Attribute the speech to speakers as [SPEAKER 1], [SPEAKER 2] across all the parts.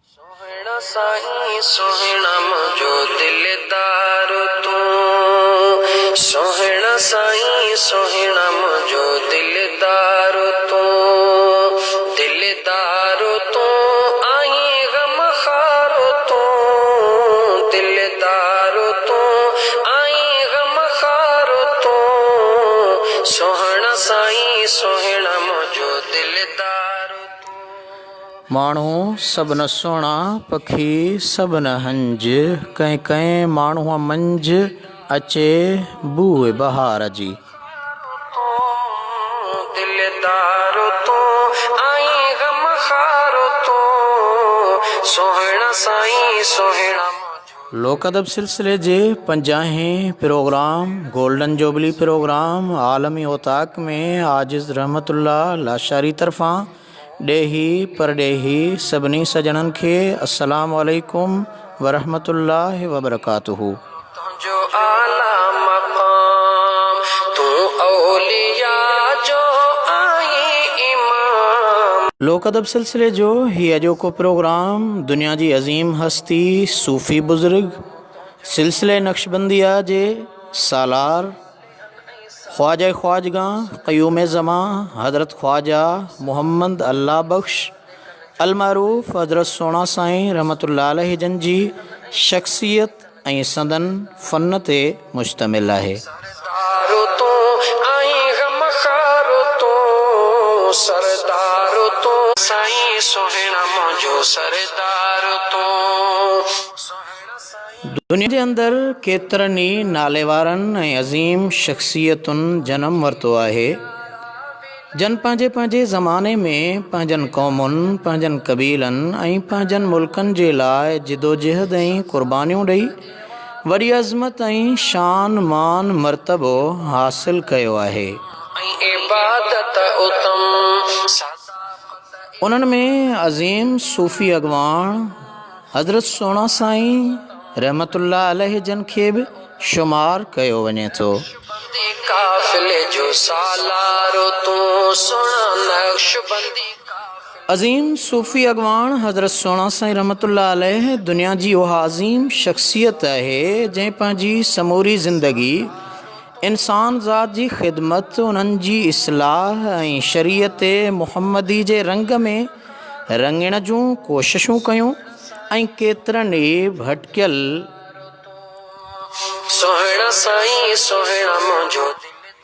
[SPEAKER 1] सोहना साईं सोहना मुझो दिलदार तू, सोहना साईं सोहना मुझो दिलदार तू, दिलदार तू आई गम खार तू, दिलदार तू आई गम खार तू, सोहना साईं सोहना मुझो दिलदार।
[SPEAKER 2] माण्हू सबन सोणा पखी सबन हंज, कंहिं कंहिं माण्हूअ मंझि अचे बूए बहार जी।
[SPEAKER 1] दिलदार तो आई गम खार तो, सोहना साईं सोहना।
[SPEAKER 2] लोक अदब सिलसिले जे 50वें प्रोग्राम गोल्डन जुबली प्रोग्राम आलमी ओताक में आजिज़ रहमतुल्लाह लाशारी तरफ़ां ॾेही परॾेही सभिनी सजणनि खे अस्सलामु अलैकुम वरहमतुल्लाहि वबरकातुहू।
[SPEAKER 1] जो आला मकाम तू औलिया जो आई इमाम।
[SPEAKER 2] लोक अदब सिलसिले जो ही अॼोको प्रोग्राम दुनिया जी अज़ीम हस्ती सूफ़ी बुज़ुर्ग सिलसिले नक्शबंदिया जे सालार ख्वाजा ख्वाजगा क़यूम ज़मां हज़रत ख्वाजा मोहम्मद अल्लाह बख्श अलमारूफ़ हज़रत सोणा साईं रहमतुल्लाह अलैहि जन जी शख्सियत ऐं संदन फ़न ते मुश्तमिल आहे।
[SPEAKER 1] सरदार तो आई गम खार तो, सरदार तो साईं सोहना मुझो सरदार तो।
[SPEAKER 2] दुनिया जे अंदरि केतिरनि ई नाले वारनि ऐं अज़ीम शख़्सियतुनि जनम वरितो आहे, जन पंहिंजे पंहिंजे ज़माने में पंहिंजनि क़ौमुनि पंहिंजनि क़बीलनि ऐं पंहिंजनि मुल्कनि जे लाइ जिदोजहद ऐं क़ुर्बानियूं ॾेई वॾी अज़मत ऐं शान मान मर्तबो हासिल कयो आहे। उन्हनि में अज़ीम सूफ़ी अॻवान हज़रत सोणा साईं रहमतुल्लाह अलैहि जन खे बि शुमार कयो वञे थो। अज़ीम सूफ़ी अॻवान हज़रत सोणा साईं रहमतुल्लाह अलैहि दुनिया जी उहा अज़ीम शख़्सियत आहे जंहिं पंहिंजी समूरी ज़िंदगी इंसान ज़ात जी ख़िदमत उन्हनि जी इस्लाह ऐं शरीयत मुहम्मदी जे रंग में रंगण जूं कोशिशूं कयूं ऐं केतिरनि ई भटकियल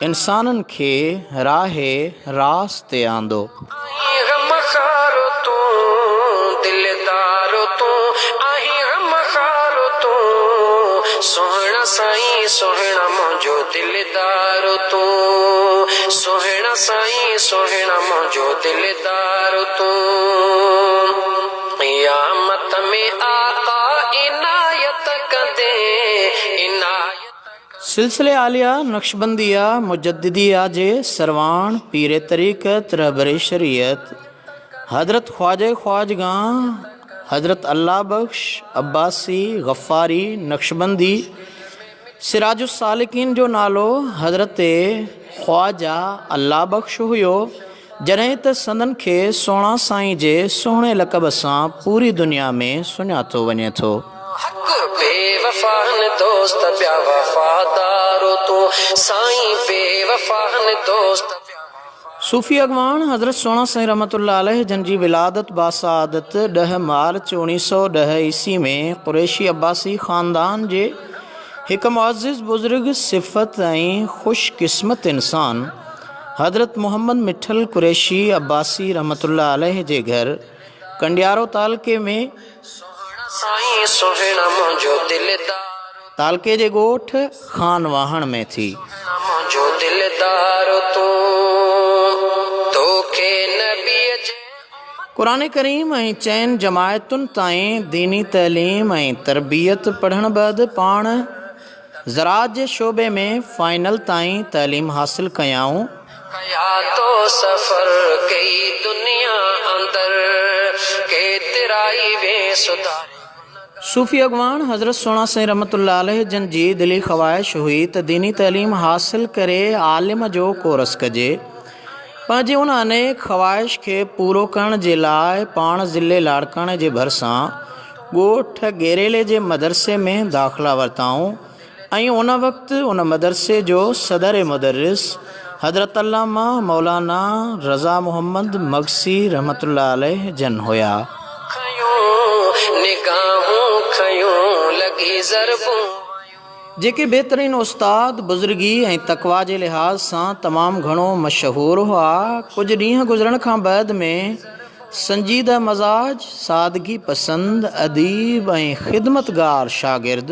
[SPEAKER 2] इंसाननि खे राहे रास ते आंदो।
[SPEAKER 1] सोहना साईं सोहना मुझो दिलदार तू, सोहना साईं सोहना मुझो दिलदार तू। क़यामत में आका इनायत कदे इनायत।
[SPEAKER 2] सिलसिले आलिया नक्शबंदिया मुजद्दिदिया जे सरवान पीरे तरीक़त रहबरे शरीयत हज़रत ख्वाजा ख्वाजगा हज़रत अल्लाह बख्श अब्बासी गफ़ारी नक्शबंदी सिराजुस सालिकीन जो नालो हज़रत ख्वाजा अल्लाह बख्श हुयो, जॾहिं त संदन खे सोणा साईं जे सुहिणे लक़ब सां पूरी दुनिया में सुञातो वञे थो।
[SPEAKER 1] दोस्त प्या वफादारो तो साईं बेवफान दोस्त।
[SPEAKER 2] सूफ़ी अॻवान हज़रत सोणा साईं रहमतुल्लाह अलैहि जन जी विलादत बासादत 10 मार्च 1910 ईस्वी में क़ुरैशी अब्बासी ख़ानदान जे हिकु मुअज़्ज़िज़ बुज़ुर्ग सिफ़त ऐं ख़ुशकिस्मत इंसान हज़रत मोहम्मद मिठल क़ुरैशी अब्बासी रहमतुल्लाह अलैहि जे घर कंडियारो तालके में तालके जे ॻोठ खान वाहण में थी। क़ुरान करीम ऐं चइनि जमायतुनि ताईं दीनी तइलीम ऐं तरबियत पढ़ण बैदि पाण ज़राअत जे शोबे में फ़ाइनल ताईं तइलीम हासिल कयाऊं।
[SPEAKER 1] तो सफ़र कई दुनिया अंदर केतिराई वे सुधार।
[SPEAKER 2] सूफ़ी अॻवान हज़रत सोणा साईं रहमतुल्लाह अलैहि जन जी दिली ख़्वाहिश हुई त दीनी तइलीम हासिल करे आलिम जो कोर्स कजे पंहिंजे उन अनेक ख़्वाहिश खे पूरो करण जे लाइ पाण ज़िले लाड़काणे जे भरिसां ॻोठ गेरेले जे मदरसे में दाख़िला वरिताऊं ऐं उन वक़्तु उन मदरसे जो सदर मुदरिस हज़रत अल्लामा मौलाना रज़ा मोहम्मद मगसी रहमतुल्लाह अलैह जन हुया। जेके बहितरीन उस्ताद बुज़ुर्गी ऐं तक़वा जे लिहाज़ सां तमामु घणो मशहूरु हुआ। कुझु ॾींहं गुज़रण खां बैदि में संजीदा मज़ाज, सादगी पसंद, अदीब ऐं ख़िदमतगार शागिर्द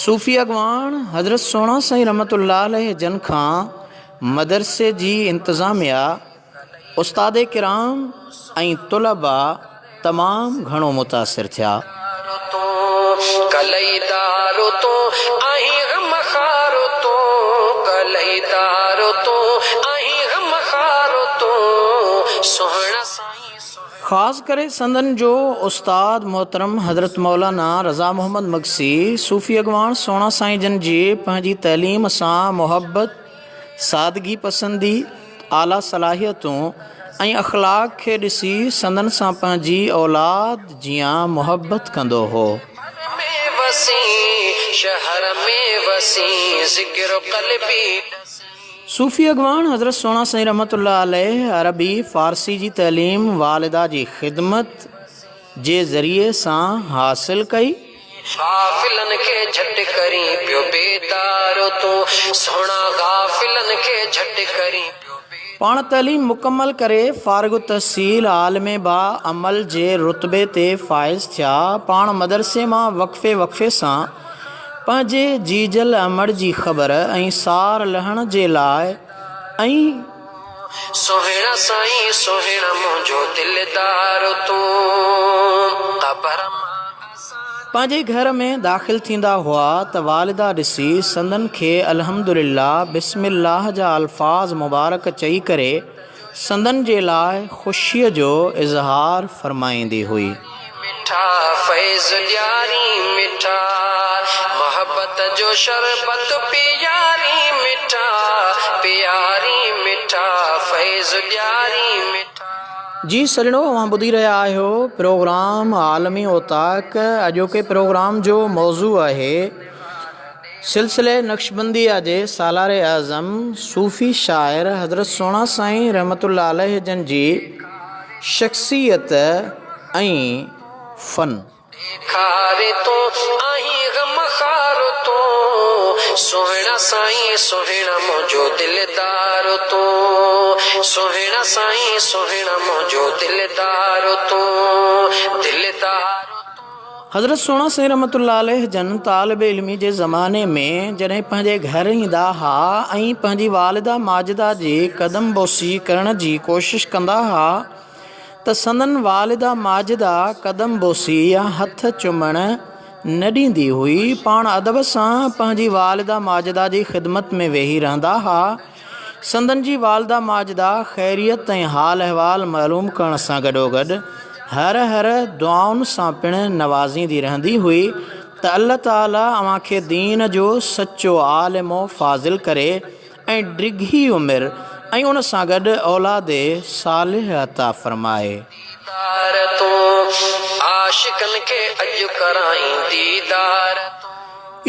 [SPEAKER 2] सूफ़ी अॻवान हज़रत सोणा साईं रहमतुल्लाह अलैह जन खां मदरसे जी इंतिज़ामिया, उस्ताद किराम ऐं तुलबा तमामु घणो मुतासिर थिया। ख़ासि करे संदन जो उस्ताद मोहतरम हज़रत मौलाना रज़ा मोहम्मद मगसी सूफ़ी अॻवान सोणा साईं जन जी पंहिंजी तइलीम सां मुहबत, सादगी पसंदी, आला सलाहियतूं ऐं अख़लाक़ खे ॾिसी संदन सां पंहिंजी औलाद जियां मुहबत कंदो हो। सूफ़ी अॻवान हज़रत सोणा साईं रहमतुल्लाह अलैह अरबी फ़ारसी जी तइलीम वालिदा जी ख़िदमत जे ज़रिए सां हासिल कई। पाण तइलीम मुकमल करे फ़ारिग़ु तहसील आलिम बा अमल जे रुतबे ते फ़ाइज़ थिया। पाण मदरसे मां वक़फ़े वक़फ़े सां पंहिंजे जीजल अमड़ जी ख़बर ऐं सार लहण जे लाइ ऐं पंहिंजे घर में दाख़िल थींदा हुआ त वालिदा ॾिसी संदन खे अल्हम्दुलिल्लाह बिस्मिल्लाह जा अल्फाज़ मुबारक चई करे संदन जे लाइ ख़ुशीअ जो इज़हार फ़रमाईंदी हुई। जो शरबत प्यारी मिठा प्यारी मिठा फैज़ ॾियारी मिठा। जी सजणो, तव्हां ॿुधी रहिया आहियो प्रोग्राम आलमी ओताक। अॼोके प्रोग्राम जो मौज़ू आहे सिलसिले नक्शबंदीअ जे सालारे आज़म सूफ़ी शाइर हज़रत सोणा साईं रहमतुल्लाह अलैह जन जी शख़्सियत ऐं फ़न। सोहिणा साईं सोहिणा मुंहिंजो दिलदार तूं, सोहिणा साईं सोहिणा मुंहिंजो दिलदार तूं, दिलदार। हज़रत सोणा साईं रहमतुल्लाह अलैह जन तालिब इल्मी जे ज़माने में जॾहिं पंहिंजे घर ईंदा हुआ ऐं पंहिंजी वालिदा माजिदा जी कदम बोसी करण जी कोशिशि कंदा हुआ त संदन वालिदा माजिदा कदम बोसी या हथ चुमण न ॾींदी हुई। पाण अदब सां पंहिंजी वालिदा माजिदा जी ख़िदमत में वेही रहंदा हुआ। संदन जी वालिदा माजिदा ख़ैरियत ऐं हाल अहिवाल मालूम करण सां गॾोगॾु हर हर दुआउनि सां पिणु नवाज़ींदी रहंदी हुई त अल्लाह ताला अव्हांखे दीन जो सचो आलिमो फ़ाज़िल करे ऐं डिघी उमिरि ऐं उन सां गॾु औलादे सालिह अता फ़रमाए।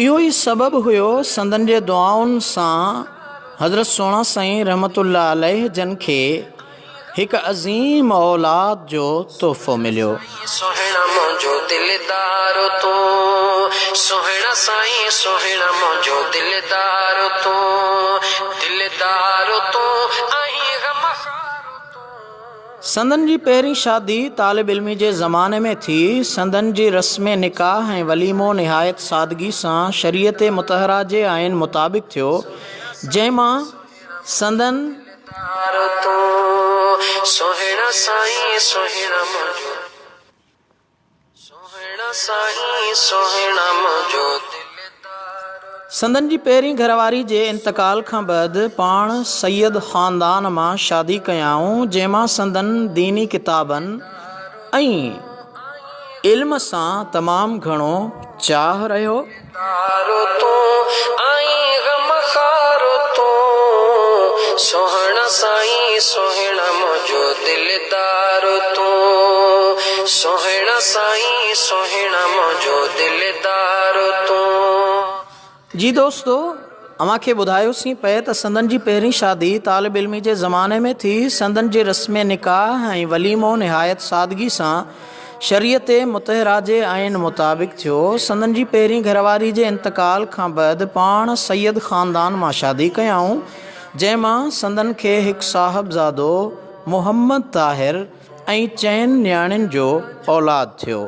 [SPEAKER 2] इहो ई सबबु हुयो संदन जे दुआउनि सां हज़रत सोणा साईं रहमतुल्लाह अलैह जन खे हिकु अज़ीम औलाद जो तोहफ़ो मिलियो। सोहिणा मुंहिंजो दिलदार तूं, सोहिणा साईं सोहिणा मुंहिंजो दिलदार तूं, दिलदार तूं। संदन जी पहिरीं शादी तालिब इल्मी जे ज़माने में थी। संदन जी रस्म निकाह ऐं वलीमो निहायत सादगी सां शरीयत मुतहरा जे आइन मुताबिक़ थियो, जंहिंमां संदन सोहिणा साईं सोहिणा मुंहिंजो, सोहिणा साईं सोहिणा मुंहिंजो। संदन जी पहिरीं घरवारी जे इंतकाल खां बैदि पाण सैयद ख़ानदान मां शादी कयाऊं, जंहिंमां संदन दीनी किताबनि ऐं इल्म सां तमामु घणो चाह रहियो। सोहिणा
[SPEAKER 1] साईं सोहणा मुंहिंजो दिलदार तूं सोहणा साईं सोहणा मुंहिंजो दिलदार तूं।
[SPEAKER 2] जी दोस्तो, अव्हां खे ॿुधायोसीं पिए त संदन जी पहिरीं शादी तालिब इल्मी जे ज़माने में थी। संदन जे रस्म निकाह ऐं वलीमो निहायत सादगी सां शरीयत मुतहरा जे आइन मुताबिक़ थियो। संदन जी पहिरीं घरवारी जे इंतकाल खां बैदि पाण सैयद ख़ानदान मां शादी कयाऊं, जंहिंमां संदन खे हिकु साहिबज़ादो मोहम्मद ताहिर ऐं 4 नियाणियुनि जो औलाद थियो।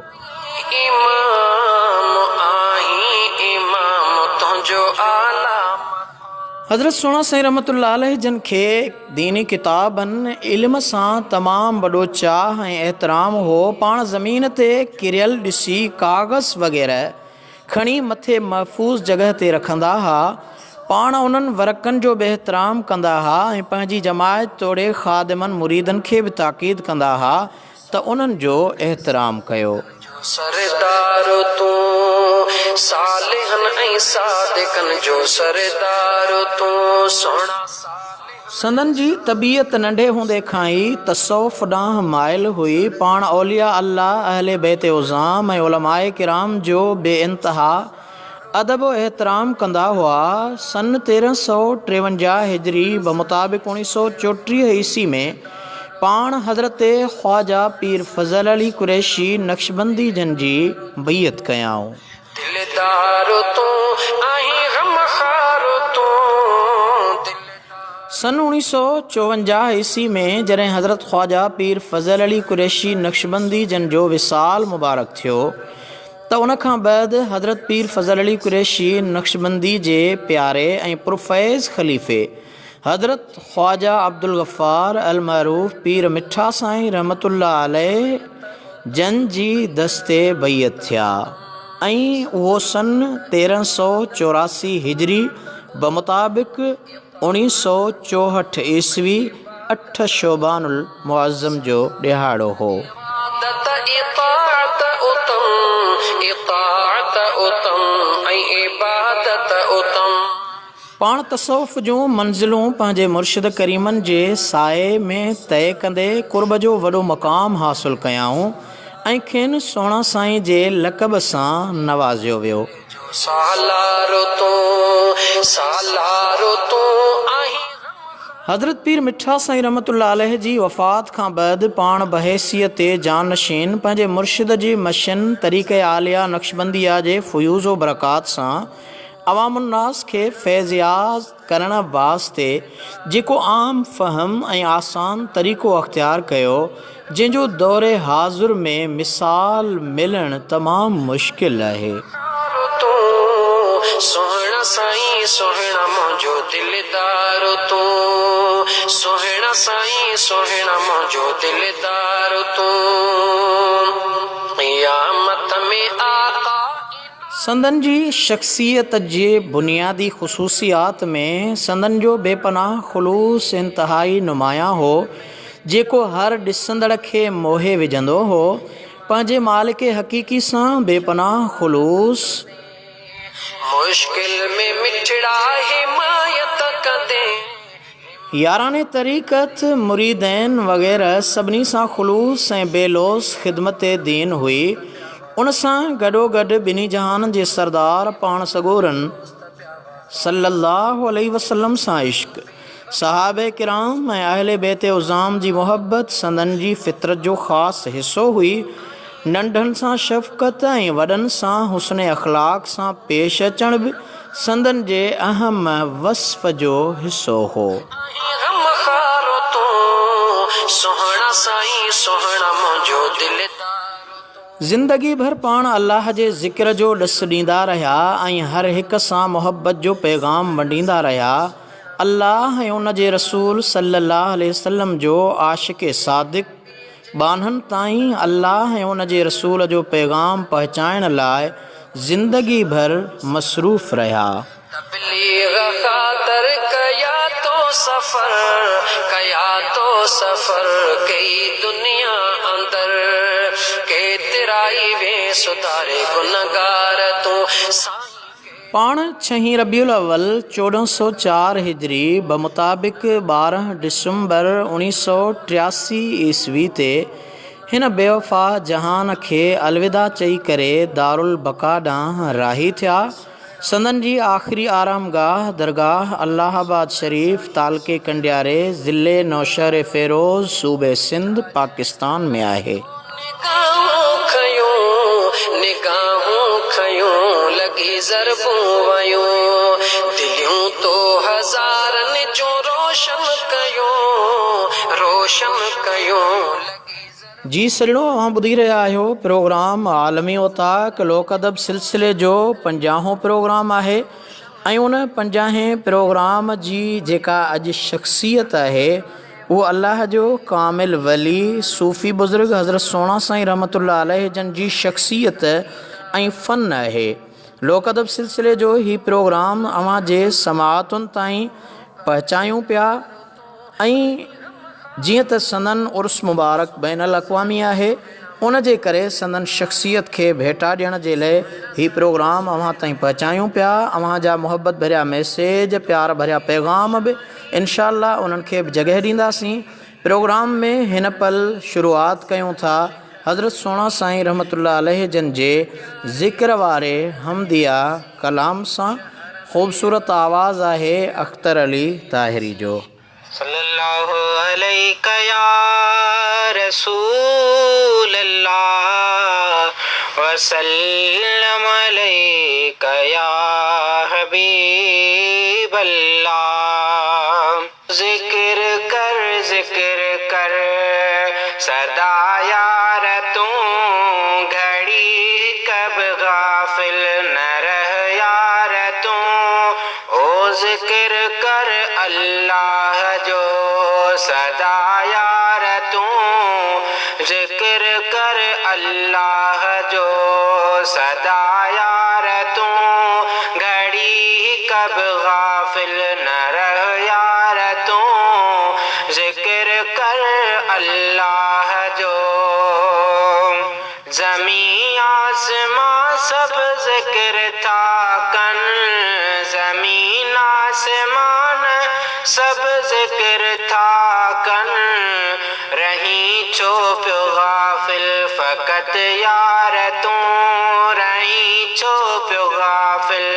[SPEAKER 2] हज़रत सोना साईं रहमतुल्लाह अलैह जन खे दीनी किताबनि इल्म सां तमामु वॾो चाह ऐं एहतराम हो। पाण ज़मीन ते किरियल ॾिसी काग़ज़ वग़ैरह खणी मथे महफ़ूज़ जॻह ते रखंदा हुआ। पाण उन्हनि वरक़नि जो बि एहतराम कंदा हुआ ऐं पंहिंजी जमायत तोड़े ख़ादिमनि मुरीदनि खे बि ताक़ीद कंदा हुआ त उन्हनि जो एहतराम कयो।
[SPEAKER 1] सरदार तूं सालिहन ऐं सादिकन जो सरदार तूं सोना।
[SPEAKER 2] संदन जी तबीयत नंढे हूंदे खां ई तसव्वुफ़ ॾांहुं माइल हुई। पाण औलिया अल्लाह अहले बैत उज़ाम ऐं उलमाए किराम जो बेइंतहा अदब एहतराम कंदा हुआ। सन 1353 हिजरी बमुताबिक़ 1934 ईस्वी में पाण हज़रत ख्वाजा पीर फज़ल अली कुरैशी नक्शबंदी जन जी बैयत कयाऊं।
[SPEAKER 1] दिलदार तूं आहीं गमख़ार तूं।
[SPEAKER 2] सन 1954 ईस्वी में जॾहिं हज़रत ख्वाजा पीर फज़ल अली कुरैशी नक्शबंदी जन जो विसाल मुबारक थियो त उन खां बैदि हज़रत पीर फज़ल अली कुरैशी नक्शबंदी जे प्यारे ऐं पुरफैज़ ख़लीफ़े हज़रत ख्वाजा अब्दुल गफ़ार अल मरूफ़ पीर मिठा साईं रहमतुल्लाह अलैह जन जी दस्ते बैयत थिया ऐं उहो सन 1384 हिजरी बमुताबिक़ 1964 ईस्वी 8 शोबानुल मुअज़्ज़म जो ॾिहाड़ो हो। पाण तसव्वुफ़ जूं मंज़िलूं पंहिंजे मुर्शिद करीमनि जे साए में तय कंदे क़ुर्ब जो वॾो मक़ाम हासिल कयाऊं ऐं खेनि सोना साईं जे लक़ब सां नवाज़ियो वियो। हज़रत पीर मिठा साईं रहमतुल्लाह अलैह जी वफ़ात खां बैदि पाण बहैसियत जानशीन पंहिंजे मुर्शिद जी मशन तरीक़े आलिया नक्शबंदिया जे फ़ुयूज़ व बरक़ात सां अवामुन्नास खे फैज़याज़ करण वास्ते जेको आम फ़हम ऐं आसान तरीक़ो अख़्तियार कयो, जंहिंजो दौरे हाज़ुर में मिसाल मिलणु तमामु मुश्किल आहे।
[SPEAKER 1] सोहणा साईं सोहणा मुंहिंजो दिलदार तूं सोहणा साईं सोहणा मुंहिंजो दिलदार तूं। क़यामत में आका
[SPEAKER 2] संदन जी शख़्सियत जे बुनियादी ख़ुसूसियात में संदन जो बेपनाह ख़ुलूस इंतहाई नुमायां हो, जेको हर ॾिसंदड़ खे मोहे विझंदो हो। पंहिंजे मालिक हक़ीक़ी सां बेपनाह ख़ुलूस
[SPEAKER 1] मुश्किल में मिठड़ा हिमायत कंदे
[SPEAKER 2] याराने तरीक़त मुरीदैन वग़ैरह सभिनी सां ख़ुलूस ऐं बेलोस ख़िदमत दीन हुई। उन सां गॾोगॾु ॿिन्ही जहान जे सरदार पाण सॻोरन सल्लल्लाहु अलैहि वसल्लम सां इश्क़, सहाबे किराम ऐं अहले बैत उज़ाम जी मुहबत संदन जी फितरत जो ख़ासि हिसो हुई। नंढनि सां शफ़क़त ऐं वॾनि सां हुस्न अख़लाक़ सां पेश अचण बि संदन जे अहम वस्फ़ जो हिसो हो। ज़िंदगी भर पाण अल्लाह जे ज़िक्र जो ॾसु ॾींदा रहिया ऐं हर हिक सां मुहबत जो पैगाम वंडींदा रहिया। अल्लाह ऐं उन जे रसूल सल्लल्लाहु अलैहि वसल्लम जो आशिक़ सादिक़ बानहनि ताईं अल्लाह ऐं उन जे रसूल जो पैगाम पहुचाइण लाइ ज़िंदगी भर मसरूफ़ रहिया।
[SPEAKER 1] सफ़र कई दुनिया अंदर के तेराई वे सुधारे गुनगार तू
[SPEAKER 2] पाण 6 रबीउल अव्वल 1404 हिजरी बमुताबिक़ 12 डिसंबर 1983 ईस्वी ते हिन बेवफ़ा जहान खे अलविदा चई करे दारुल बका ॾांहुं राही थिया। संदन जी आख़िरी आरामगाह दरगाह अलाहाबाद शरीफ़ तालके कंडियारे ज़िले नौशहर फ़िरोज़ सूबे सिंध पाकिस्तान में आहे।
[SPEAKER 1] निगाहूं खयूं लॻी ज़रबूं वयूं दिलियूं तो हज़ारनि जो रोशन कयूं।
[SPEAKER 2] जी सॼणो अवां ॿुधी रहिया आहियो प्रोग्राम आलमी उताक लोक अदब सिलसिले जो 50हों प्रोग्राम आहे ऐं उन 50हें प्रोग्राम जी जेका अॼु शख़्सियत आहे वो अल्लाह जो कामिल वली सूफ़ी बुज़ुर्ग हज़रत सोना साईं रहमतुल्लाह अलैह जन जी शख़्सियत ऐं फ़न आहे। लोक अदब सिलसिले जो ही प्रोग्राम अवां जे समाअतुनि ताईं पहुचायूं पिया ऐं जीअं त संदन उर्स मुबारक बैनुल अक़वामी आहे उन जे करे संदन शख़्सियत खे भेटा ॾियण जे लाइ ही प्रोग्राम अवां ताईं पहुचायूं पिया। अवां जा मोहबत भरिया मैसेज प्यार भरिया पैगाम बि इनशा अल्लाह उन्हनि खे बि जॻह ॾींदासीं। प्रोग्राम में हिन पल शुरूआत कयूं था हज़रत सोना साईं रहमतुल्लाह अलैह जन जे ज़िक्र वारे हमदिया कलाम सां। ख़ूबसूरत आवाज़ आहे अख्तर अली ताहिरी जो।
[SPEAKER 1] सल्लल्लाहु अलैका या रसूल अल्लाह वसल्लम अलैका या हबीब अल्लाह। जिक्र कर सदा यार तू घड़ी कब गाफिल न रह यार तू। ओ जिक्र कर अल्लाह जो सदा यार तू। जिक्र कर अल्लाह जो सदा यार तू। घड़ी कब गाफिल न रह यार तू। जिक्र कर अल्लाह जो। ज़मीं आसमां सब जिक्र था कन। ज़मीन आसमान सब जिक्र था कन। रही छो पियो गाफिल फ़क़त यार तू। रही छो पियो गाफिल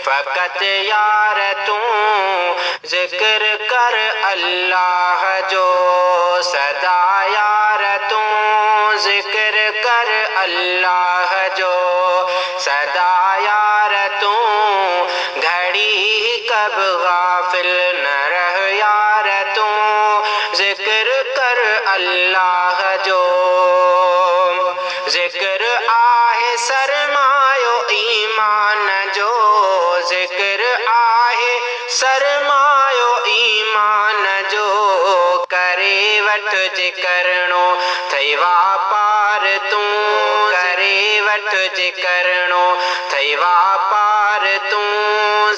[SPEAKER 1] फ़क़त यार तू। जिक्र कर अल्लाह जो सदा यार तू। जिक्र कर अल्लाह जो सदा यार तू। घड़ी कब गाफिल न रह यार तू। जिक्र कर अल्लाह जो। जिक्र आहे सरमायो ईमान जो। जिक्र आहे सरमायो ईमान जो। करे वठ जे करणो थई वापार तू। करे वठ जे करणो थई वापार तू।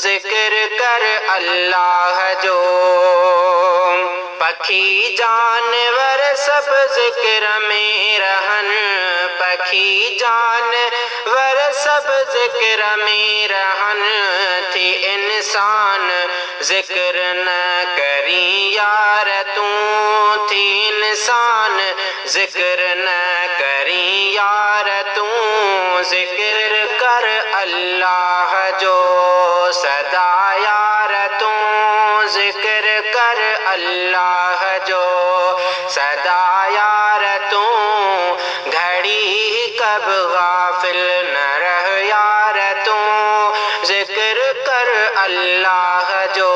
[SPEAKER 1] जिक्र कर अल्लाह जो। पखी जानवर सब जिक्र में रहन। पखी जानवर सब जिक्र में रहन। थी इंसान जिक्र न करी यार तू। थी इंसान जिक्र न करी यार तू। जिक्र कर अल्लाह जो सदा यार तू। जिक्र कर अल्लाह जो सदा यार तू। घड़ी कब गाफिल न रह यार तू। जिक्र कर अल्लाह जो।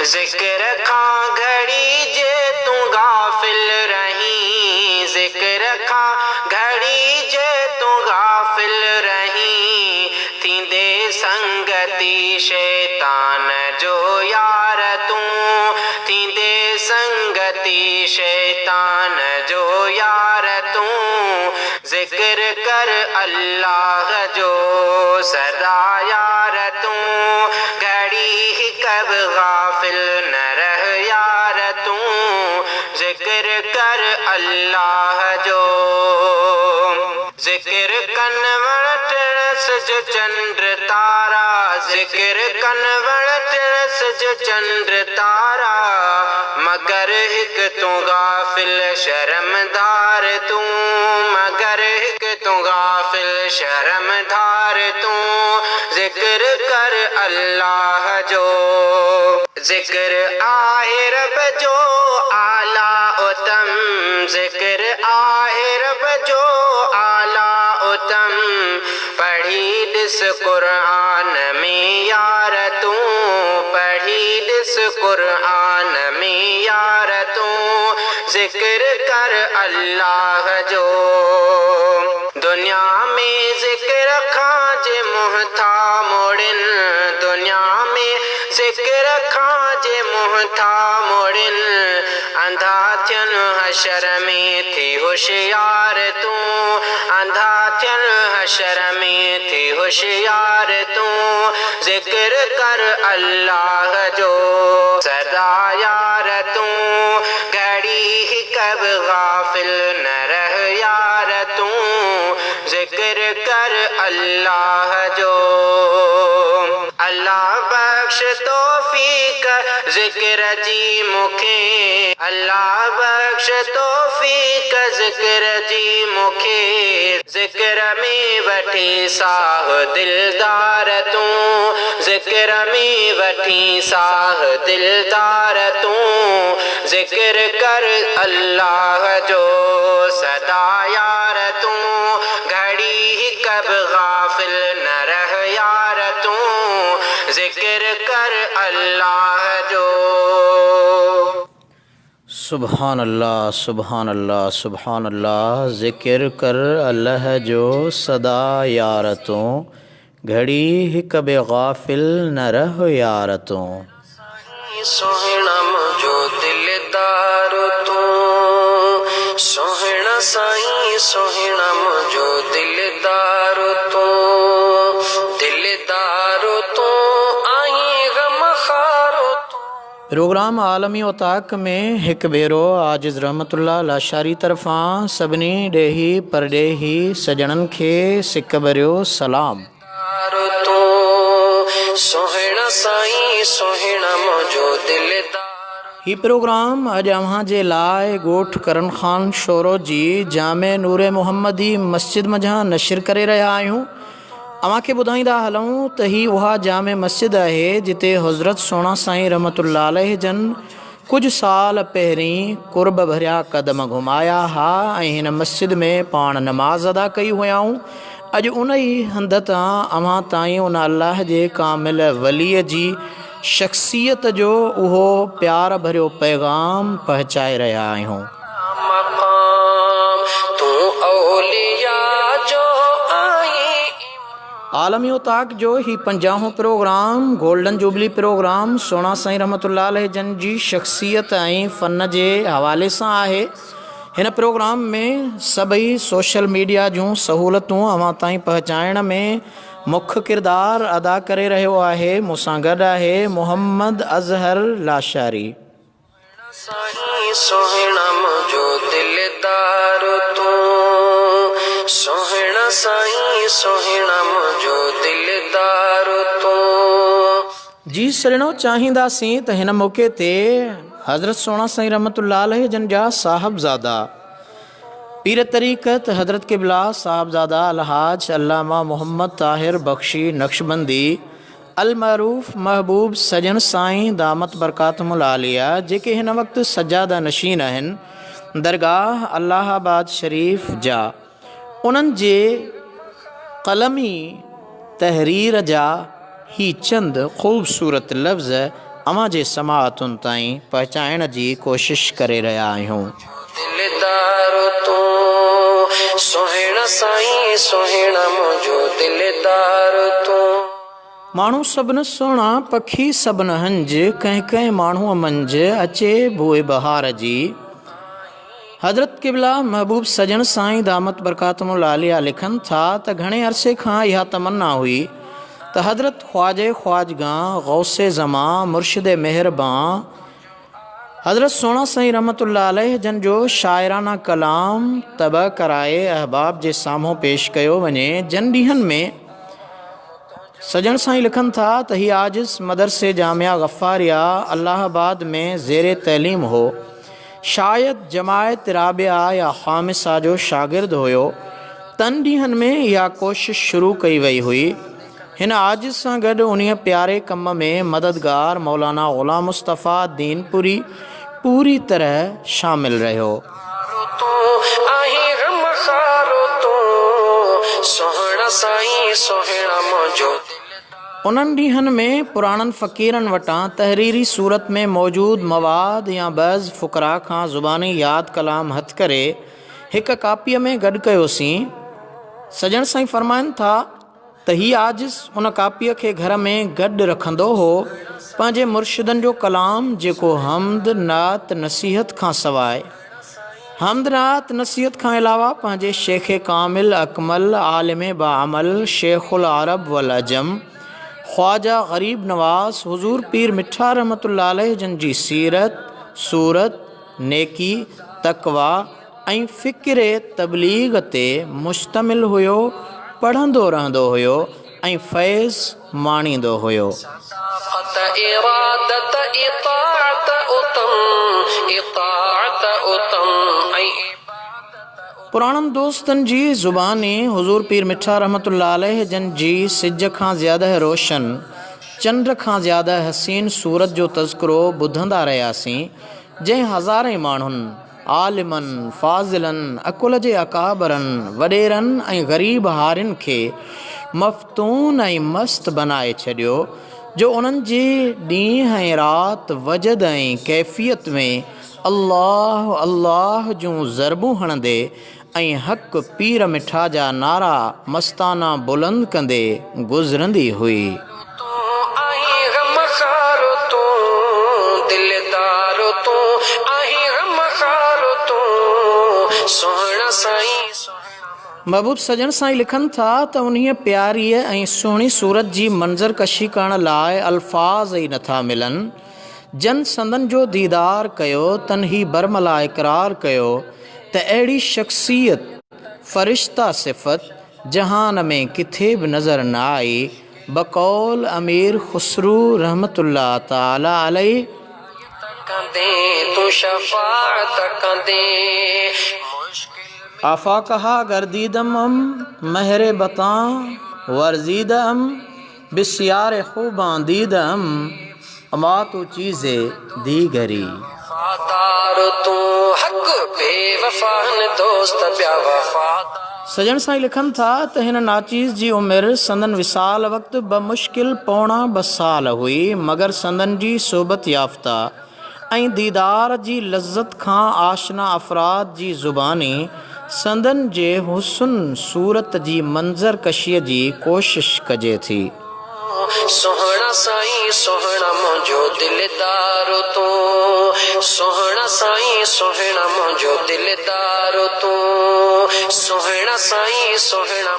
[SPEAKER 1] जिक्र खां घड़ी जे तू गाफिल रही। जिक्र खां घड़ी जे तू गाफिल रही। थींदे संगती शैतान जो यार तू। थींदे संगती शैतान जो यार तू। जिक्र कर अल्लाह जो सदा यार तू। घड़ी कब गाफिल न रह यार तू। जिक्र कर अल्लाह जो। जिक्र कन वटण तिरस जो चंद्र तारा जिक्र कनवण तिरस जो चंद्र तारा मगर हिक तू गाफिल शर्मदार तू मगर हिक तू गाफिल शर्मदार तू जिक्र कर अल्लाह जो जिक्र आहे रब जो आला उत्तम जिक्र आहे रब जो आला उत्तम पढ़ी दिस कुरान में यार तू पढ़ी दिस कुरान में यार तू जिक्र कर अल्लाह जो दुनिया में जिक्र खाजे मुँह था मोड़िन दुनिया में जिक्र खाजे मुँह था मोड़िन अंधा थियन हशर में थी होशियार तू अंधा थियन हशर में थी होशियार तू जिक्र कर अल्लाह जो सदा यार तू घड़ी ही कब गाफिल न रह यार तू जिक्र कर अल्लाह जो अल्लाह बख्श तौफीक जिक्र जी मुखे अल्लाह बख्श तौफीक जिक्र जी मुखे जिक्र में वठी साह दिलदार तू जिक्र में वठी साह दिलदार तू जिक्र कर अल्लाह जो सदा यार तू घड़ी ही कब गाफिल न रह यार तू जिक्र कर अल्लाह जो
[SPEAKER 2] सुभान अल्लाह सुभान अल्लाह सुभान अल्लाह ज़िक्र कर अल्लाह जो सदा यारतों घड़ी हिक बे गाफिल न रह यारतों
[SPEAKER 1] सोहना मुझो दिलदार तू सोहना साईं सोहना मुझो दिलदार तू दिलदार तू आई गम खारो
[SPEAKER 2] प्रोग्राम आलमी उताक में हिक भेरो आजिज़ रहमतुल्लाह लाशारी तरफ़ां सभिनी ॾेही परॾेही सजणनि खे सिक भरियो सलाम
[SPEAKER 1] तू सोहना साईं सोहना मुझो दिलदार
[SPEAKER 2] ही प्रोग्राम अॼु अव्हां जे लाइ ॻोठ करण ख़ान शोरो जी जामे नूरे मुहम्मदी मस्जिद मझां नशिर करे रहिया आहियूं अव्हां खे ॿुधाईंदा हलूं त ही उहा जामे मस्जिद आहे जिते हज़रत सोना साईं रहमतुल्लाह अलैह जन कुझु साल पहिरीं कुर्ब भरिया क़दम घुमाया हा ऐं हिन मस्जिद में पाण नमाज़ अदा कई हुयाऊं अॼु उन ई हंध तां अव्हां ताईं उन अल्लाह जे कामिल वलीअ जी शख़्सियत जो उहो प्यार भरियो पैगाम पहुचाए रहिया आहियूं
[SPEAKER 1] मक़ाम तू औलिया जो आई
[SPEAKER 2] आलमी उताक जो ही 50हों प्रोग्राम गोल्डन जुबली प्रोग्राम सोना साईं रहमतुल्लाह अलैह जन जी शख़्सियत ऐं फ़न जे हवाले सां आहे हिन प्रोग्राम में सभई सोशल मीडिया जूं सहूलतूं अव्हां ताईं पहुचाइण में मुख्य किरदार अदा करे रहियो आहे मूंसां गॾु आहे मोहम्मद अज़हर लाशारी
[SPEAKER 1] साईं सोहना मुझो दिलदार तू सोहना साईं सोहना मुझो दिलदार तू
[SPEAKER 2] जी सॼणो चाहींदासीं त हिन मौक़े ते हज़रत सोना साईं रहमतुल्लाह अलैह जन जा साहबज़ादा पीर तरीक़त हज़रत क़िबला साहबज़ादा अलहाज अल्लामा मोहम्मद ताहिर बख्शी नक्शबंदी अलमरूफ़ महबूब सजन साईं दामत बरकातुहुल आलिया जेके हिन वक़्तु सजादा नशीन आहिनि दरगाह अल्लाहाबाद शरीफ़ जा उन्हनि जे क़लमी तहरीर जा ही चंद ख़ूबसूरत लफ़्ज़ अव्हां जे समाअतुनि ताईं पहुचाइण जी कोशिश करे रहिया आहियूं
[SPEAKER 1] दिलदार तू सोहना साईं सोहना मुझो दिलदार तू
[SPEAKER 2] माण्हू सभिनि सुहिणा पखी सभिनि हंज कंहिं कंहिं माण्हूअ मंझि अचे बोए बहार जी हज़रत क़िबला महबूब सजन साईं दामत बरकातुहुल आलिया लिखनि था त घणे अरसे खां इहा तमन्ना हुई त हज़रत ख्वाजे ख्वाजगां गौसे ज़मा मुर्शिद मेहरबान हज़रत सोना साईं रहमतुल्लाह अलैह जन जो शाइराना कलाम तब कराए अहबाब जे साम्हूं पेश कयो वञे जन ॾींहंनि में सजन साईं लिखनि था त हीअ आजिज़ मदरसे जामिया गफ़ारिया अलाहाबाद में ज़ेर तैलीम हो। शायदि जमायत राबिया या ख़ामिसा जो शागिर्द हुयो। तन ॾींहंनि में इहा कोशिश शुरू कई वई हुई। हिन आजिज़ सां गॾु उन प्यारे कम में मददगार मौलाना ग़ुलाम मुस्तफ़ा दीनपुरी पूरी तरह शामिल रहियो। उन्हनि ॾींहंनि में पुराणनि फ़क़ीरनि वटां तहरीरी सूरत में मौजूदु मवाद या बज़ फ़ुक़रा खां ज़ुबानी यादि कलाम हथ करे हिकु कापीअ में गॾु कयोसीं। सजण साईं फ़रमाइनि था त हीअ आजिज़ उन कापीअ खे घर में गॾु रखंदो हो। पंहिंजे मुर्शिदनि जो कलाम जेको हमद नात नसीहत खां सवाइ हमद नात नसीहत खां अलावा पंहिंजे शेख कामिल अकमल आलिम बाअमल शेखुल अरब वल अजम ख्वाजा ग़रीब नवाज़ हुज़ूर पीर मिठा रहमतुल्लाह अलैह जन जी सीरत सूरत नेकी तक़वा ऐं फ़िक्र तबलीग ते मुश्तमिल हुयो। पढ़ंदो रहंदो हुयो ऐं फैज़ माणींदो हुयो। पुराणनि दोस्तनि जी ज़ुबानी हुज़ूर पीर मिठा रहमतुल्लाह अलैह जन जी सिज खां ज़्यादा रोशन चंड खां ज़्यादा हसीन सूरत जो तज़किरो ॿुधंदा रहियासीं, जंहिं हज़ारे माण्हुनि आलिमनि फ़ाज़िलनि अकुल जे अकाबरनि वॾेरनि ऐं ग़रीब हारियुनि खे मफ़तून ऐं मस्त बनाए छॾियो, जो उन्हनि जे ॾींहं ऐं राति वजद ऐं कैफ़ियत में अल्लाह अल्लाह जूं ज़रबूं हणंदे ऐं हक़ पीर मिठा जा नारा मस्ताना बुलंद कंदे गुज़रंदी हुई। महबूब सजन साईं लिखनि था त उन्हीअ प्यारीअ ऐं सुहिणी सूरत जी मंज़र कशी करण लाइ अल्फाज़ ई नथा मिलनि। जन संदन जो दीदार कयो तन ही बरमला इक़रार कयो त अहिड़ी शख़्सियत फ़रिश्ता सिफ़त जहान में किथे बि नज़र न आई। बक़ौल अमीर ख़ुसरू रहमतुल्लाह ताला अलैह आफा कहा गर्दीदम महरे बता वर्जीदम बिस्यार खूबां दीदम अमा तो चीज़े दीगरी। सजन साईं लिखनि था त हिन नाचीज़ जी उमिरि संदन विसाल वक़्तु बमुश्किल पौणा 2 साल हुई, मगर संदन जी सोबत याफ़्ता ऐं दीदार जी लज़्ज़त खां आशना अफ़राद जी ज़ुबानी संदन जे हुस्न सूरत जी मंज़र कशीअ जी कोशिश कजे थी। सोहणा साईं सोहणा मुंहिंजो दिलदारो तूं, सोहणा साईं सोहणा मुंहिंजो दिलदारो तूं, सोहणा साईं सोहणा।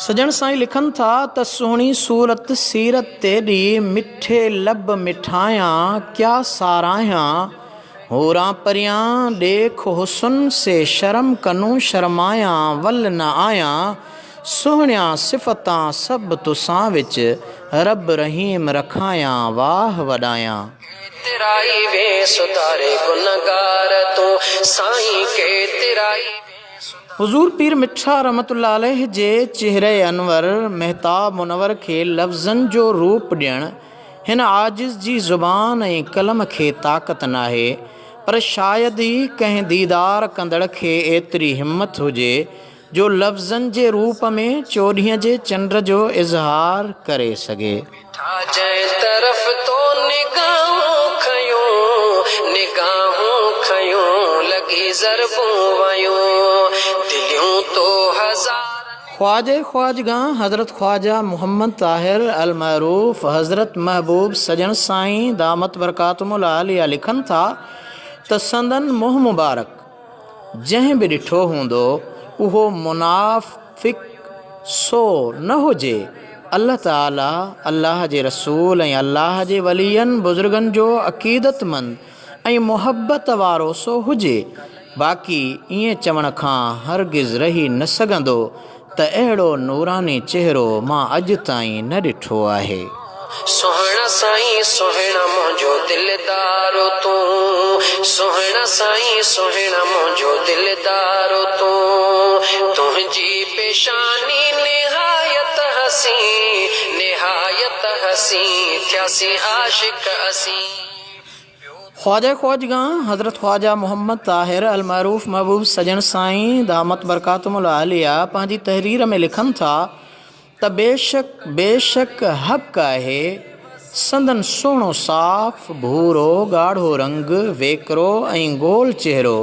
[SPEAKER 2] सजन साईं लिखनि था त सुहिणी सूरत सीरत तेॾी मिठे लब मिठायां क्या सारायां होरां परियां देख हुस्न से शर्म कनूं शर्मायां वल न आयां सोहणियां सिफ़तां सभु तुसां विच रब रहीम रखायां वाह वॾायां। तेराई वे सुधारे गुनगार तूं साईं के तेराई। हुज़ूर पीर मिठा रहमतुल्लाह अलैह जे चेहरे अनवर महताब मुनवर खे लफ़्ज़नि जो रूप ॾियणु हिन आजिज़ जी ज़ुबान ऐं कलम खे ताक़त नाहे, पर शायदि ई कंहिं दीदार कंदड़ खे एतिरी हिम्मत हुजे जो लफ़्ज़नि जे रूप में चोॾींहं जे चंड जो इज़हार करे सघे। ख्वाजे ख्वाजगा हज़रत ख्वाजा मोहम्मद ताहिर अल मरूफ़ हज़रत महबूब सजन साईं दामत बरकातुहुल आलिया लिखनि था त संदन मुंहुं मुबारक जंहिं बि ॾिठो हूंदो उहो मुनाफ़िक़ सो न हुजे। अल्लाह ताला अल्लाह जे रसूल ऐं अल्लाह जे वलियनि बुज़ुर्गनि जो अक़ीदतमंद ऐं मुहबत वारो सो हुजे। बाक़ी ईअं चवण खां हरगिज़ रही न सघंदो त अहिड़ो नूरानी चेहरो मां अॼु ताईं न ॾिठो आहे।
[SPEAKER 1] सोहणा साईं सोहणा मुंहिंजो दिलदारो तूं, सोहणा साईं सोहणा मुंहिंजो दिलदारो तूं, तुंहिंजी पेशानी निहायत हसी, निहायत हसी, थियासी आशिक असी।
[SPEAKER 2] ख्वाजा ख्वाजगां हज़रत ख्वाजा मोहम्मद ताहिर अल मारूफ़ महबूब सजन साईं दामत बरकातुमुल आलिया पंहिंजी तहरीर में लिखनि था त बेशक हक़ आहे संदन सुहिणो साफ़ भूरो ॻाढ़ो रंग वेकरो ऐं गोल चेहरो,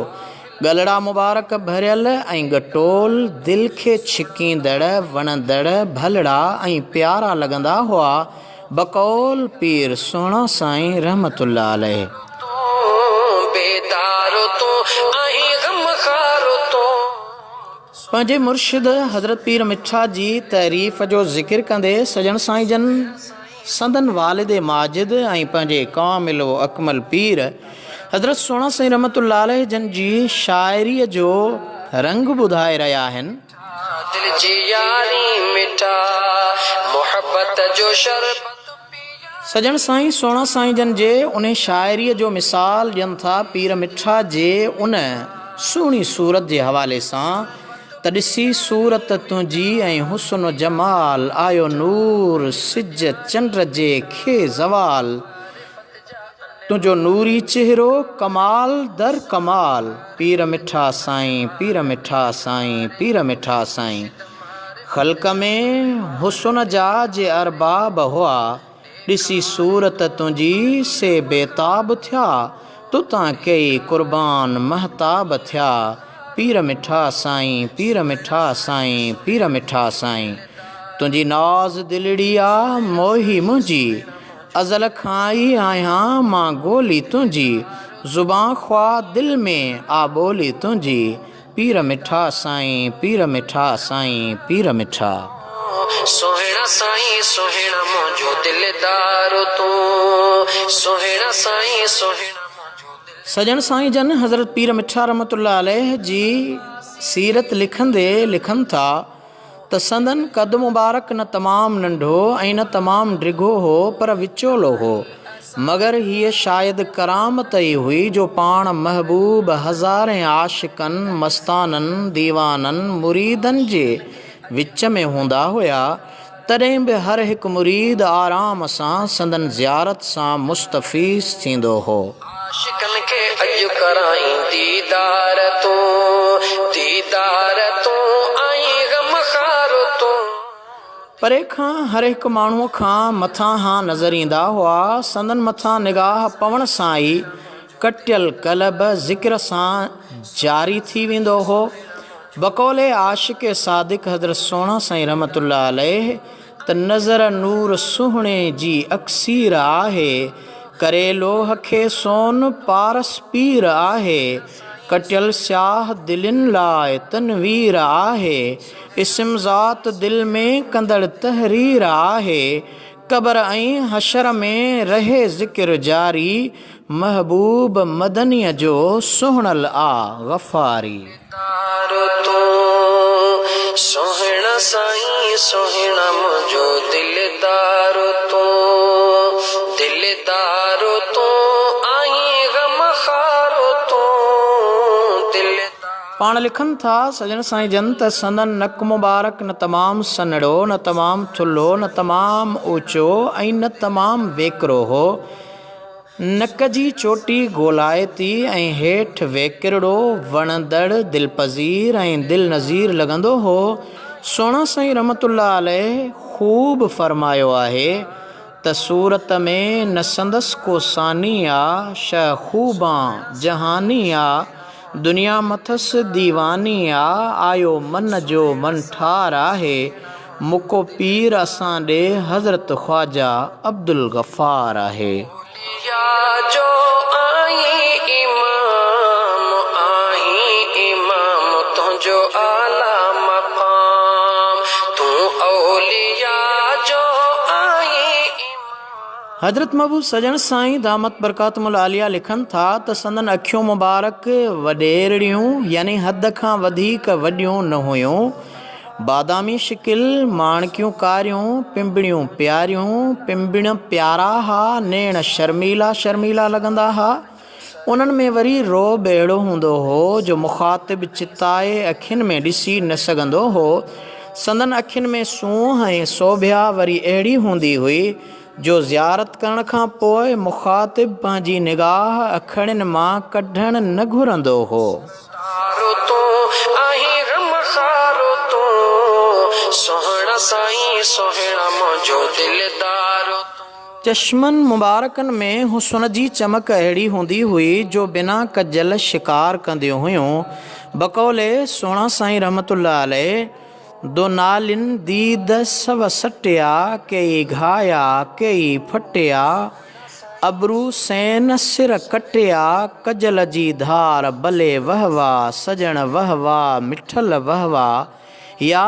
[SPEAKER 2] गलड़ा मुबारक भरियल ऐं गटोल, दिलि खे छिकींदड़ वणंदड़ भलड़ा ऐं प्यारा लॻंदा हुआ बकौल पीर सोहिणा साईं रहमतुल्लाह अलैह। पंहिंजे मुर्शिद हज़रत पीर मिठा जी तारीफ़ जो ज़िक्र कंदे सजन साईं जन संदन वालिद माजिद ऐं पंहिंजे कामिल अकमल पीर हज़रत सोहिणा साईं रहमतुल्लाह अलैह जन जी शाइरीअ जो रंग ॿुधाए रहिया आहिनि।
[SPEAKER 1] दिल जी यारी मिठा मोहब्बत जो शरबत।
[SPEAKER 2] सजन साईं सोहिणा साईं जन जे उन शाइरीअ जो मिसाल ॾियनि था पीर मिठा जे उन सुहिणी सूरत जे हवाले सां त ॾिसी सूरत तुंहिंजी ऐं हुस्न जमाल, आयो नूर सिज चंड जे खे ज़वाल, तुंहिंजो नूरी चेहरो कमाल दर कमाल, पीर मिठा साईं पीर मिठा साईं पीर मिठा साईं। ख़ल्क़ में हुस्न जा जे अरबाब हुआ, ॾिसी सूरत तुंहिंजी से बेताब थिया, तूं तां कई क़ुर्बान महताब थिया, पीर मिठा साईं पीर मिठा साईं पीर मिठा साईं। तुंहिंजी नाज़ दिलड़ी आ मोही मुंहिंजी, अज़ल खां ई आहियां मां गोली तुंहिंजी, ज़ुबां ख्वा दिलि में आ ॿोली तुंहिंजी, पीर मिठा साईं पीर मिठा साईं पीर मिठा।
[SPEAKER 1] सोहणा साईं सोहणा मुंहिंजो दिलदारो तूं, सोहणा साईं सोहणा।
[SPEAKER 2] सजन साईं जन हज़रत पीर मिठा रहमतुल्लाह अलैह जी सीरत लिखंदे लिखनि था त संदन कद मुबारक न तमामु नंढो ऐं न तमामु डिघो हो पर विचोलो हो, मगर हीअ शायदि करामत ई हुई जो पाण महबूब हज़ारे आशिकनि मस्ताननि दीवाननि मुरीदनि जे विच में हूंदा हुया, तॾहिं बि हर हिकु मुरीद आराम सां संदन ज़ियारत सां मुस्तफ़ीज़ थींदो हो।
[SPEAKER 1] आशिकन के अॼु कराई दीदार तूं आई गम खारो तूं।
[SPEAKER 2] परे खां हर हिकु माण्हूअ खां मथां हां नज़र ईंदा हुआ, संदन मथां निगाह पवण सां ई कटियल कलब ज़िक्र सां जारी थी वेंदो हो। बकौले आशिक सादिक हज़रत सोहिणा साईं रहमतुल्लाह अलैह त नज़र नूर सुहिणे जी अक्सीर आहे, करे लोह खे सोन पारस पीर आहे, कटियल स्याह दिलनि लाइ तनवीर आहे, इस्म ज़ात दिल में कंदड़ तहरीर आहे, कबर ऐं हशर में रहे ज़िक्र जारी, महबूब मदनीअ जो सुहिणल आ गफ़ारी।
[SPEAKER 1] सोहणा साईं सोहणा मुंहिंजो दिलदारो तूं, दिलदारो तूं आई गम खारो तूं दिलदार।
[SPEAKER 2] पाण लिखनि था सजन साईं जन त संदन नक मुबारक न तमामु सन्हड़ो न तमामु थुल्हो न तमामु ऊचो ऐं न तमामु वेकिरो हो, नक जी चोटी गोलायती ऐं हेठि वेकिरड़ो वणंदड़ दिलपज़ीर ऐं दिल नज़ीर लॻंदो हो। सोहिणा साईं रहमतुल्लाह अलैह ख़ूब फरमायो आहे त सूरत में न संदसि को सानी आ, शह ख़ूबां जहानी आ, दुनिया मथसि दीवानी आ, आयो मन जो मन ठार आहे, मुको पीर असां ॾे हज़रत ख्वाजा अब्दुल गफ़ार आहे।
[SPEAKER 1] जो आई इमाम तुंहिंजो आला मक़ाम, तूं औलिया जो आई।
[SPEAKER 2] हज़रत महबूब सजन साईं दामत बरकातुमुल आलिया लिखनि था त संदन अखियूं मुबारक वॾेरड़ियूं यानी हद खां वधीक वॾियूं न हुयूं, बादामी शिकिल माणकियूं कारियूं पिंबड़ियूं प्यारियूं पिंबड़ प्यारा हा नेण शर्मीला शर्मीला लॻंदा हा। उन्हनि में वरी रोब अहिड़ो हूंदो हो जो मुखातिब चिताए अखियुनि में ॾिसी न सघंदो हो। संदन अखियुनि में सूंह ऐं सोभिया वरी अहिड़ी हूंदी हुई जो ज़ियारत करण खां पोइ मुखातिब पंहिंजी निगाह अखड़ियुनि मां कढणु न घुरंदो हो।
[SPEAKER 1] तारो तू आहीं गमखारो तू सोहणा साईं सोहणा मुंहिंजो दिलदारो तू।
[SPEAKER 2] चश्मनि मुबारकनि में हुस्न जी चमक अहिड़ी हूंदी हुई जो बिना कजल शिकार कंदियूं हुयूं। बकौले सोहणा साईं रहमतुल्लाह अलैह दो नालिन दीद सव सटिया कई घाया कई फटिया अबरू सैन सिर कटिया कजल जी धार भले वहवा सजण वहवा मिठल वहवा। या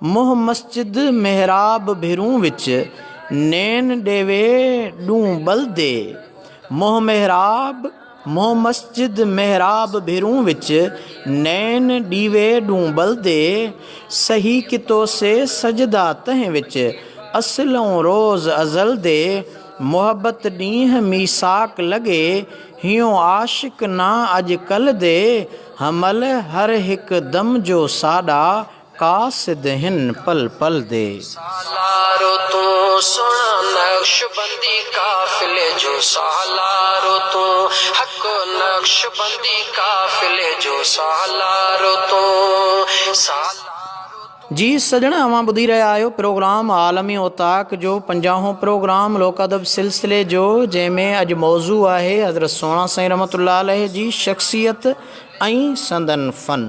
[SPEAKER 2] मुह मस्जिद मेहराब भिरूं विच नैन डेवे ॾूं बलदे। मोह मस्जिद मेहराब भिरूं विच नैन डीवे ॾूं बलदे। सही कितो से सजदा तंहिं विच असलों रोज़ अज़ल दे। मोहब्बत ॾींहं मीसाक लॻे हियो आशिक ना अॼुकल्ह दे। हमल हर हिकु दम जो साॾा कासिद हिन पल पल दे।
[SPEAKER 1] सालारो तू सोना नक्शबंदी काफिले जो सालारो तू हक नक्शबंदी काफिले जो सालारो तू
[SPEAKER 2] जी सजणा अवां ॿुधी रहिया आहियो प्रोग्राम आलमी ओताक जो 50हों प्रोग्राम लोक अदब सिलसिले जो, जंहिंमें अॼु मौज़ू आहे हज़रत सोहणा साईं रहमतुल्लाह अलैह जी शख़्सियत ऐं संदन फ़न।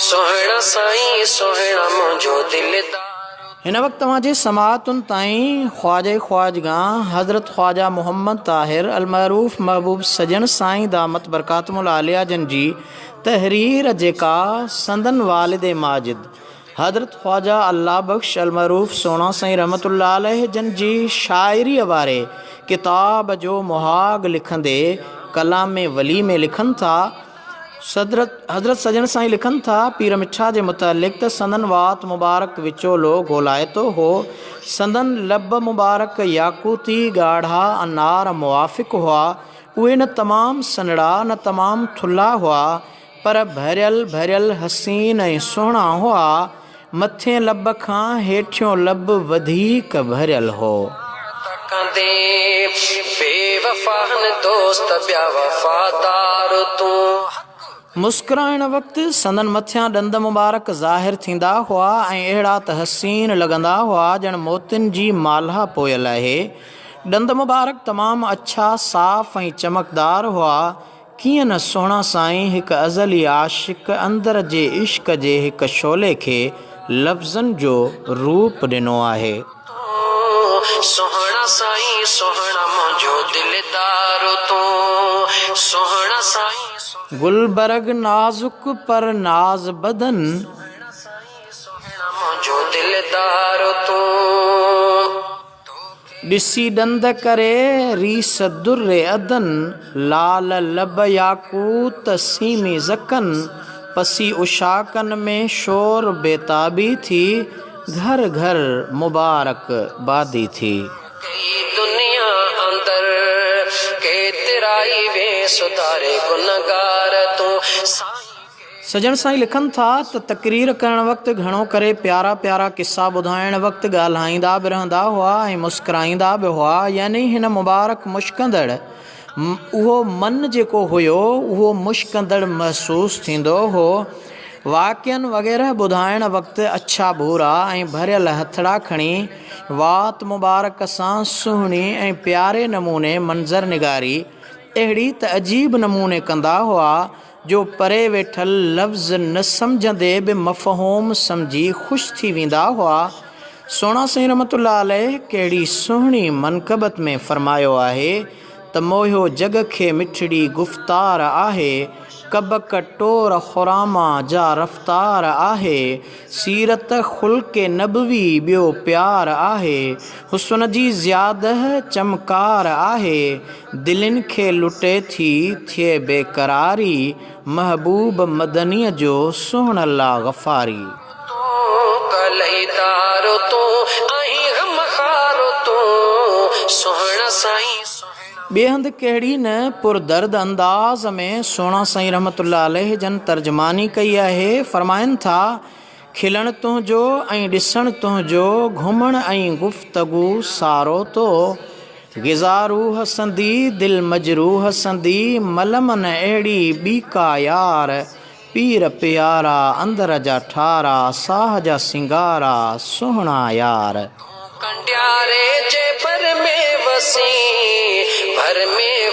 [SPEAKER 1] सोहणा साईं सोहणा मुंहिंजो दिलदार।
[SPEAKER 2] हिन वक़्तु तव्हांजे समाअतुनि ताईं ख्वाजा ख्वाजगां हज़रत ख्वाजा मोहम्मद ताहिर अलमरूफ़ महबूब सजन साईं दामत बरकातुल आलिया जन जी तहरीर जेका संदन वालिद माजिद हज़रत ख्वाजा अल्लाह बख्श अलमरूफ़ सोहणा साईं रहमतुल्लाह अलैह जन जी शाइरीअ वारे किताब जो मुहाग लिखंदे कलाम वली में लिखनि था। हज़रत सजन साईं लिखनि था पीर मिठा जे मुतालिक़ त संदन वात मुबारक विचोलो ॻोल्हाइतो हो। संदन लब मुबारक याकूती ॻाढ़ा अनार मुआफ़िक़ हुआ। उहे न तमामु सनड़ा न तमामु थुल्हा हुआ पर भरियल भरियल हसीन ऐं सुहिणा हुआ। मथे लब खां हेठियों लब वधीक भरियल हो। मुस्कुराइण वक़्तु संदन मथियां ॾंद मुबारक ज़ाहिर थींदा हुआ ऐं अहिड़ा त हसीन लॻंदा हुआ ॼण मोतियुनि जी माला पोयल आहे। ॾंद मुबारक तमामु अछा साफ़ ऐं चमकदार हुआ। कीअं न सोहणा साईं हिकु अज़ली आशिक़ अंदर जे इश्क जे हिकु शोले खे लफ़्ज़नि जो रूप ॾिनो आहे।
[SPEAKER 1] सोहणा साईं सोहणा मुंहिंजो दिलदार तू सोहणा साईं
[SPEAKER 2] गुलबर्ग नाज़ुक पर नाज़ बदन
[SPEAKER 1] सोहणा मुंहिंजो दिलदार तू
[SPEAKER 2] ॾिसी ॾंद करे रीस दुर्रे अदन लाल लब याकूत सीमी ज़कन पसी उशाकन में शोर बेताबी थी घर घर मुबारक बादी थी।
[SPEAKER 1] दुनिया अंदर के तेराई वे सुधारे गुनगार तू।
[SPEAKER 2] सजन साईं लिखनि था त तकरीर करण वक़्तु घणो करे प्यारा प्यारा किस्सा ॿुधाइण वक़्तु ॻाल्हाईंदा बि रहंदा हुआ ऐं मुस्कुराईंदा बि हुआ। यानी हिन मुबारक मुश्कंदड़ उहो मन जेको हुयो उहो मुश्कंदड़ महसूसु थींदो हो। वाक़िअनि वग़ैरह ॿुधाइण वक़्तु अछा भूरा ऐं भरियल हथड़ा खणी वात मुबारक सां सुहिणी ऐं प्यारे नमूने मंज़र निगारी अहिड़ी त अजीब नमूने कंदा हुआ जो परे वेठल लफ़्ज़ न सम्झंदे बि मफ़हूम सम्झी ख़ुशि थी वेंदा हुआ। सोहणा साईं रहमतुल्लाह अलैह कहिड़ी सुहिणी मनक़बत में फ़रमायो आहे त मोहियो जग खे मिठड़ी गुफ़्तार आहे कबक टोर खुरामा जा रफ़्तार आहे सीरत ख़ुल्क़े नबवी ॿियो प्यार आहे हुस्न जी ज़ियादह चमकार आहे दिलनि खे लुटे थी थिए बेक़रारी महबूब मदनीअ जो सुहिणला गफ़ारी।
[SPEAKER 1] भलईदारो तूं आहीं गमखारो तूं सोहणा साईं।
[SPEAKER 2] ॿिए हंधि कहिड़ी न पुरदर्द अंदाज़ में सोणा साईं रहमतुल्लाह अलैह जन तर्जमानी कई आहे। फरमाइनि था खिलण तुंहिंजो ऐं ॾिसण तुंहिंजो, घुमण ऐं गुफ़्तगू सारो तो, ग़िज़ा रूह संदी दिल मजरूह संदी, मलम न अहिड़ी ॿी का यार, पीर प्यारा अंदर जा ठारा, साह जा सिंगारा सुहिणा यार।
[SPEAKER 1] कंडियारे जे भर में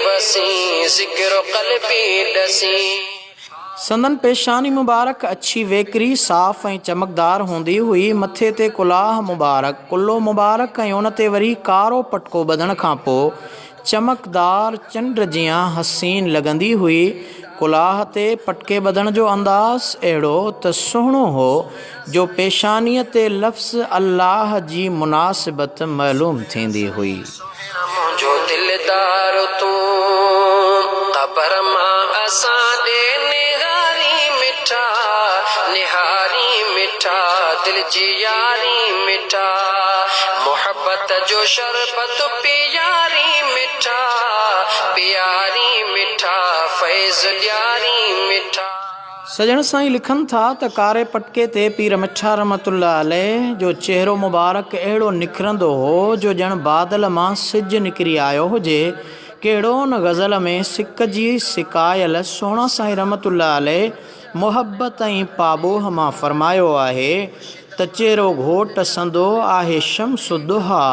[SPEAKER 1] वसी ज़िक्र क़ल्बी डसी।
[SPEAKER 2] संदन पेशानी मुबारक अच्छी वेकरी साफ़ ऐं चमकदार हूंदी हुई। मथे ते कुलाह मुबारक, कुल्लो मुबारक ऐं उन ते वरी कारो पटको ॿधण खां पोइ चमकदार चंड जियां हसीन लॻंदी हुई। कुलाह ते पटके ॿधण जो अंदाज़ अहिड़ो त सुहिणो हो जो पेशानीअ ते लफ़्ज़ अल्लाह जी मुनासिबत मालूम थींदी हुई।
[SPEAKER 1] मुंहिंजो दिलदार तूं क़बर मां असां ॾे निहारी मिठा दिल जी यारी मिठा, मोहब्बत जो शरबत प्यारी मिठा प्यारी मिठा, फैज़ ॾियारी मिठा।
[SPEAKER 2] सजण साईं लिखनि था त कारे पटके ते पीर मिठा रहमतुल्लाह अलैह जो चहिरो मुबारक अहिड़ो निखरंदो हो जो ॼण बादल मां सिजु निकिरी आयो हुजे। कहिड़ो न ग़ज़ल में सिक जी सिकायल सोणा साईं रहमतुल्लाह अलैह मुहब्बत ऐं पाबोह मां फरमायो आहे त चहिरो घोट संदो आहे शम्स दुहा,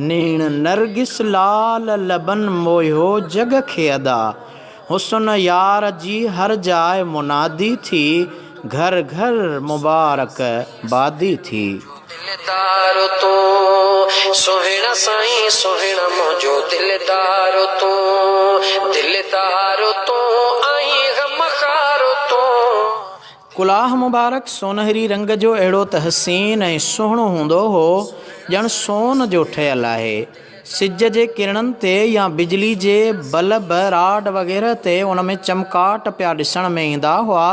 [SPEAKER 2] नीण नरगिस लाल लबन मोयो जग खे अदा, हुस्न यार जी हर जाइ मुनादी थी, घर घर मुबारक बादी थी।
[SPEAKER 1] दिलदार तूं सोहिणा साईं सोहिणा मुंहिंजो दिलदार तूं आहीं गमखारो तूं।
[SPEAKER 2] कुलाह मुबारक सोनहरी रंग जो अहिड़ो त हसीन ऐं सुहिणो हूंदो हो ॼण सोन जो ठहियलु आहे। सिज जे किरणनि ते या बिजली जे बल्ब राड वग़ैरह ते उन में चमकाट पिया ॾिसण में ईंदा हुआ।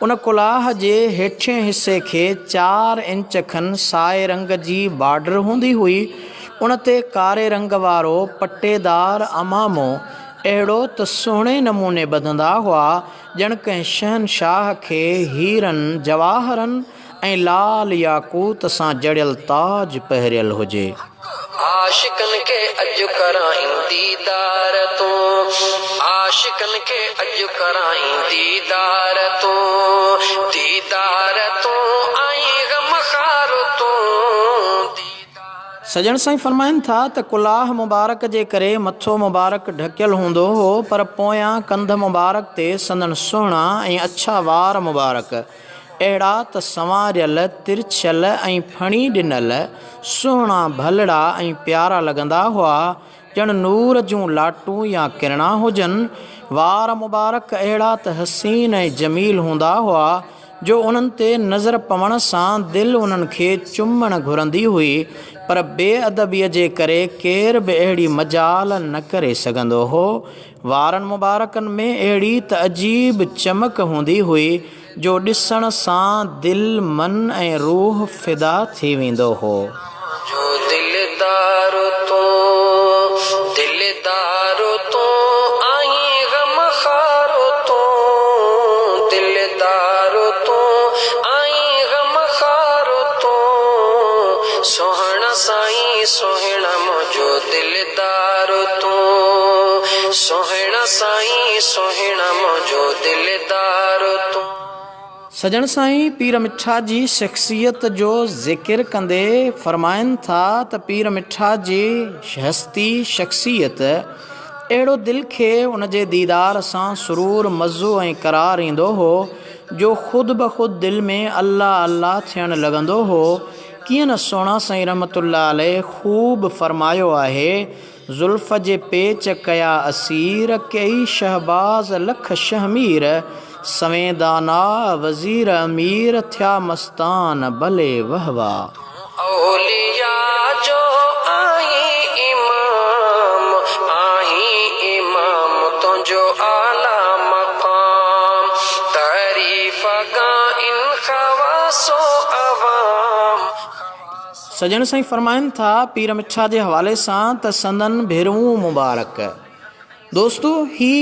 [SPEAKER 2] उन कुलाह जे हेठिएं हिसे खे 4 इंच खनि साए रंग जी बॉर्डर हूंदी हुई। उन ते कारे रंग वारो पटेदार अमामो अहिड़ो त सुहिणे नमूने ॿधंदा हुआ ॼण कंहिं शहनशाह खे हीरनि जवाहरनि ऐं लाल याकूत सां जड़ियल ताज पहिरियल हुजे।
[SPEAKER 1] आशिकन के अॼु कराईं दीदार तूं, आशिकन के अॼु कराईं दीदार तूं आहीं गमखारो तूं।
[SPEAKER 2] सजण साईं फरमाइनि था त कुलाह मुबारक जे करे मथो मुबारक ढकियल हूंदो हो, पर पोयां कंध मुबारक ते संदन सुहिणा ऐं अछा वार मुबारक अहिड़ा त संवारियल तिरछियल ऐं फणी ॾिनल सुहिणा भलड़ा ऐं प्यारा लॻंदा हुआ ॼण नूर जूं लाटूं या किरणा हुजनि। वार मुबारक अहिड़ा त हसीन ऐं जमील हूंदा हुआ जो उन्हनि ते नज़र पवण सां दिलि उन्हनि खे चुमणु घुरंदी हुई, पर बेअदबीअ जे करे केर बि अहिड़ी मजाल न करे सघंदो हो। वारनि मुबारकनि में अहिड़ी त अजीब चमक हूंदी हुई जो ॾिसण सां दिलि मन ऐं रूह फ़िदा थी वेंदो हो।
[SPEAKER 1] जो दिलदार तूं आहीं गमखारो तूं, दिलदार तूं आहीं गमखारो तूं, सोहणा साईं सोहिणा मुंहिंजो दिलदार तूं, सोहिणा साईं सोहिणा मुंहिंजो दिलदार तूं।
[SPEAKER 2] सजण साईं पीर मिठा जी शख़्सियत जो ज़िक्र कंदे फरमाइनि था त पीर मिठा जी हस्ती शख़्सियत अहिड़ो दिलि खे उन जे दीदार सां सुरूर मज़ो ऐं करार ईंदो हो जो ख़ुदि ब ख़ुदि दिलि में अल्लाह अल्लाह थियणु लॻंदो हो। कीअं न सोणा साईं रहमतुल्लाह अलैह ख़ूब फरमायो आहे, ज़ुल्फ़ जे पेच कया असीर कई शहबाज़ लख शहमीर, सवेदाना वज़ीर अमीर थिया मस्तान भले वहवा।
[SPEAKER 1] औलिया जो आहीं इमाम तुंहिंजो आला मक़ाम, तारीफ़ गा इन ख़वासो अवाम,
[SPEAKER 2] सजण साईं फरमाइनि था पीर मिठा जे हवाले सां त संदन भेरूं मुबारक। दोस्तो, ही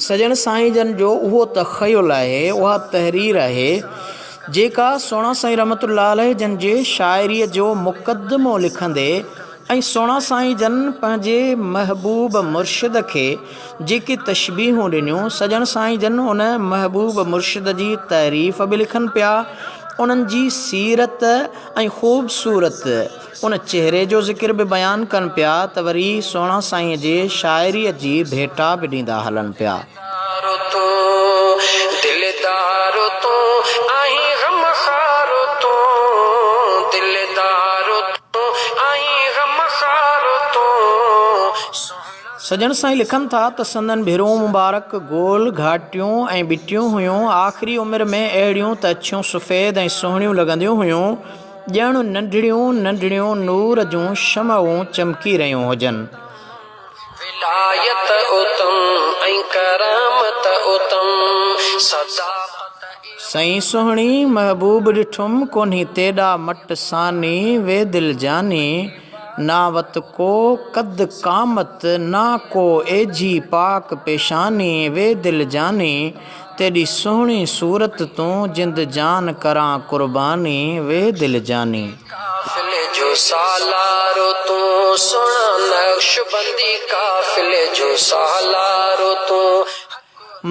[SPEAKER 2] सजण साईं जन जो उहो तख़युल आहे, उहा तहरीर आहे जेका सोणा साईं रहमतुल्लाह अलैह जन जे शाइरीअ जो मुक़दमो लिखंदे ऐं सोणा साईं जन पंहिंजे महबूब मुर्शिद खे जेके तशबीहूं ॾिनियूं, सजण साईं जन उन महबूब मुर्शिद जी तारीफ़ बि लिखनि पिया, उन्हनि जी सीरत ऐं ख़ूबसूरत उन चहिरे जो ज़िक्र बि बयानु कनि पिया, त वरी सोणा साईं जे शाइरीअ जी भेटा बि ॾींदा हलनि पिया। सजण साईं लिखनि था त संदन भेरूं मुबारक गोल घाटियूं ऐं ॿिटियूं हुयूं, आख़िरी उमिरि में अहिड़ियूं त अछियूं सफ़ेद ऐं सुहिणियूं लॻंदियूं हुयूं, ॼण नंढड़ियूं नंढड़ियूं नूर जूं शमऊं चमकी रहियूं हुजनि। सईं सुहिणी महबूब ॾिठुमि कोन्ही तेॾा मट सानी, वे दिल जानी ना वत को कद कामत, ना को एजी पाक पेशानी, वे दिल जानी तेॾी सुहिणी सूरत तूं, जिंद जान करां कुर्बानी, वे दिल जानी। काफ़िले जो सालारो तूं, सोना नक्शबंदी काफ़िले जो सालारो तूं।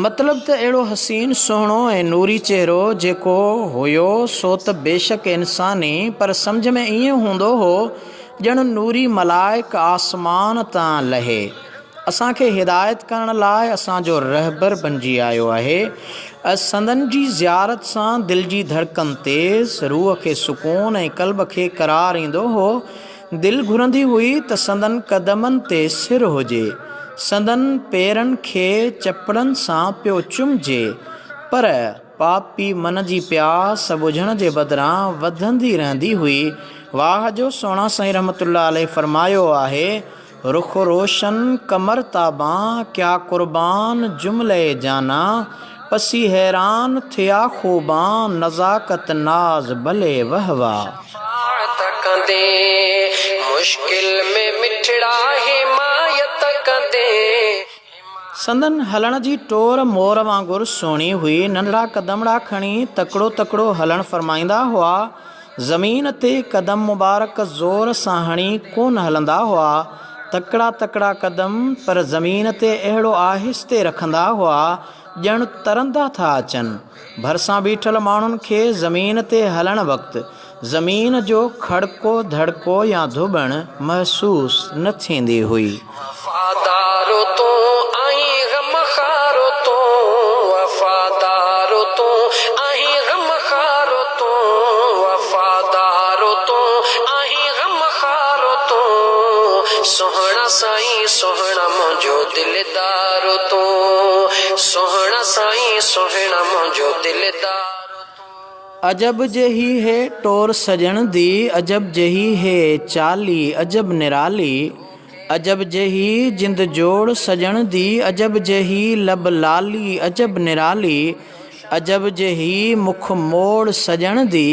[SPEAKER 2] मतिलब त अहिड़ो हसीन सुहिणो ऐं नूरी चहिरो जेको हुयो सो त बेशक इंसानी, पर सम्झ में ईअं हूंदो हो ॼण नूरी मलाइक आसमान तां लहे। असांखे हिदायत करण लाइ असांजो रहबर बणिजी आयो आहे। संदन जी ज़ियारत सां दिलि जी धड़कन तेज़, रूह खे सुकून ऐं क़ल्ब खे करार ईंदो हो। दिलि घुरंदी हुई त संदन कदमनि ते सिर हुजे, संदन पेरनि खे चपड़नि सां पियो चुमिजे, पर पापी मन जी प्यास बुझण जे बदिरां वधंदी रहंदी हुई। वाह जो सोणा साईं रहमतुल्लाह अलैह फरमायो आहे, रुख रोशन कमर ताबां, क्या कुर्बान जुमले जाना, पसी हैरान थिया खूबां, नज़ाकत नाज भले वहवा। मुश्किल में मिठड़ा हिमायत कंदे। संदन हलण जी टोर मोर वांगुरु सुहिणी हुई। नंढड़ा कदमड़ा खणी तकिड़ो तकिड़ो हलणु फरमाईंदा हुआ। ज़मीन ते कदम मुबारक ज़ोर सां हणी कोन हलंदा हुआ, तकिड़ा तकिड़ा कदम पर ज़मीन ते अहिड़ो आहिस्ते रखंदा हुआ ॼण तरंदा था अचनि। भरिसां बीठल माण्हुनि खे ज़मीन ते हलण वक़्तु ज़मीन जो खड़को धड़को या धुबण महसूस न थींदी हुई। वफ़ादारो तो आई ग़मख़ारो तो, वफ़ादारो तो आई ग़मख़ारो तो, वफ़ादारो तो आई ग़मख़ारो तो, सोहणा साईं सोहणा मुंहिंजो दिलदारो तो, सोहणा साईं सोहणा मुंहिंजो दिलदारो। अजब जही है टोर सजण दी, अजब जही है चाली अजब निराली, अजब जही जिंद जोड़ सजण दी, अजब जही लब लाली अजब निराली, अजब जही मुख मोड़ सजण दी,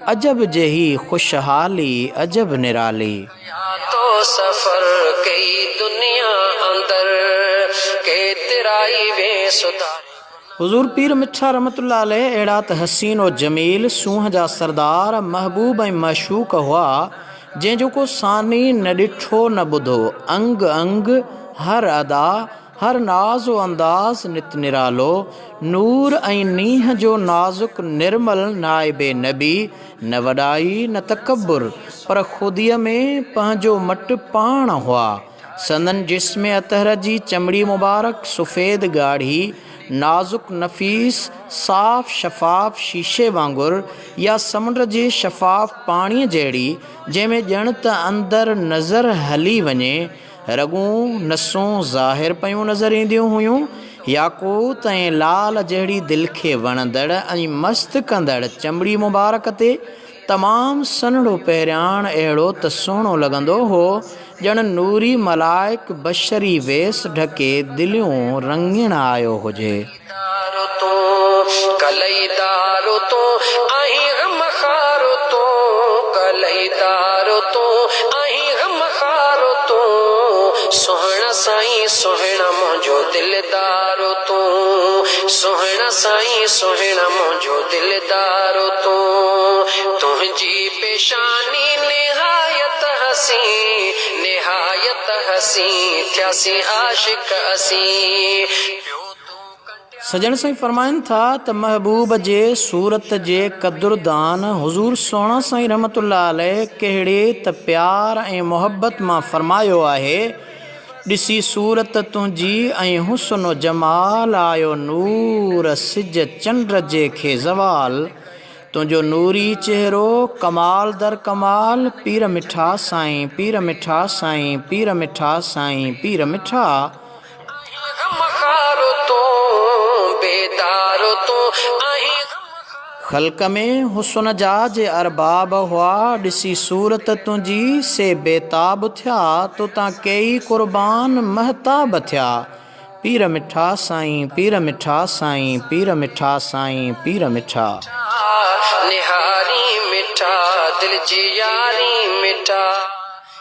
[SPEAKER 2] अजब जही खुशहाली अजब निराली। तो सफर कई दुनिया अंदर के तिराई वे सुधारी। हुजूर पीर मिठा रहमतुल्लाह अलैह अहिड़ा त हसीन और जमील सूंह जा सरदार महबूब ऐं मशूक हुआ, जंहिंजो को सानी न ॾिठो न ॿुधो। अंग अंग हर अदा हर नाज़ व अंदाज़ नित निरालो, नूर ऐं नीह जो नाज़ुक निर्मल नाइबे नबी, न वॾाई न तकब्बुर, पर ख़ुदीअ में पंहिंजो मट पाण हुआ। संदन जिस्म अतहर जी चमड़ी मुबारक सफ़ेद ॻाढ़ी, नाज़ुक नफ़ीस साफ़ शफ़ाफ़ शीशे वांगुरु या समुंड जे शफ़ाफ़ पाणीअ जहिड़ी, जंहिंमें ॼण त अंदरि नज़र हली वञे, रॻूं नसूं ज़ाहिर पियूं नज़र ईंदियूं हुयूं। याकूत ऐं लाल जहिड़ी दिलि खे वणंदड़ ऐं मस्तु कंदड़ चमड़ी मुबारक ते तमामु सन्हड़ो पहिरियाण अहिड़ो त सुहिणो लॻंदो हो ॼण नूरी मलाइक बशरी वेस ढके दिलियूं रंगीण आयो हुजे। कलईदारो तो आई ग़मख़ारो तो, कलईदारो
[SPEAKER 1] साईं सोहिणा मुंहिंजो दिलदारो तुंहिंजी पेशानी निहायत हसी थियासी आशिक असी।
[SPEAKER 2] सजण साईं फरमाइनि था त महबूब जे सूरत जे क़दुरदान हुज़ूर सोहिणा साईं रहमतुल्लाह अलैह कहिड़े त प्यार ऐं मोहब्बत मां फरमायो आहे, ॾिसी सूरत तुंहिंजी ऐं हुस्न जमाल आयो नूर सिज चंड जे खे ज़वाल, तुंहिंजो नूरी चहिरो कमाल दर कमाल, पीर मिठा साईं पीर मिठा साईं पीर मिठा साईं पीर मिठा। ख़ल्क़ में हुस्न जा जे अरबाब हुआ, ॾिसी सूरत तुंहिंजी से बेताब थिया, तो तां कई क़ुर्बान महताब थिया, पीर मिठा साईं पीर मिठा साईं पीर मिठा साईं पीर मिठा।
[SPEAKER 1] निहारी मिठा दिल जी यारी मिठा,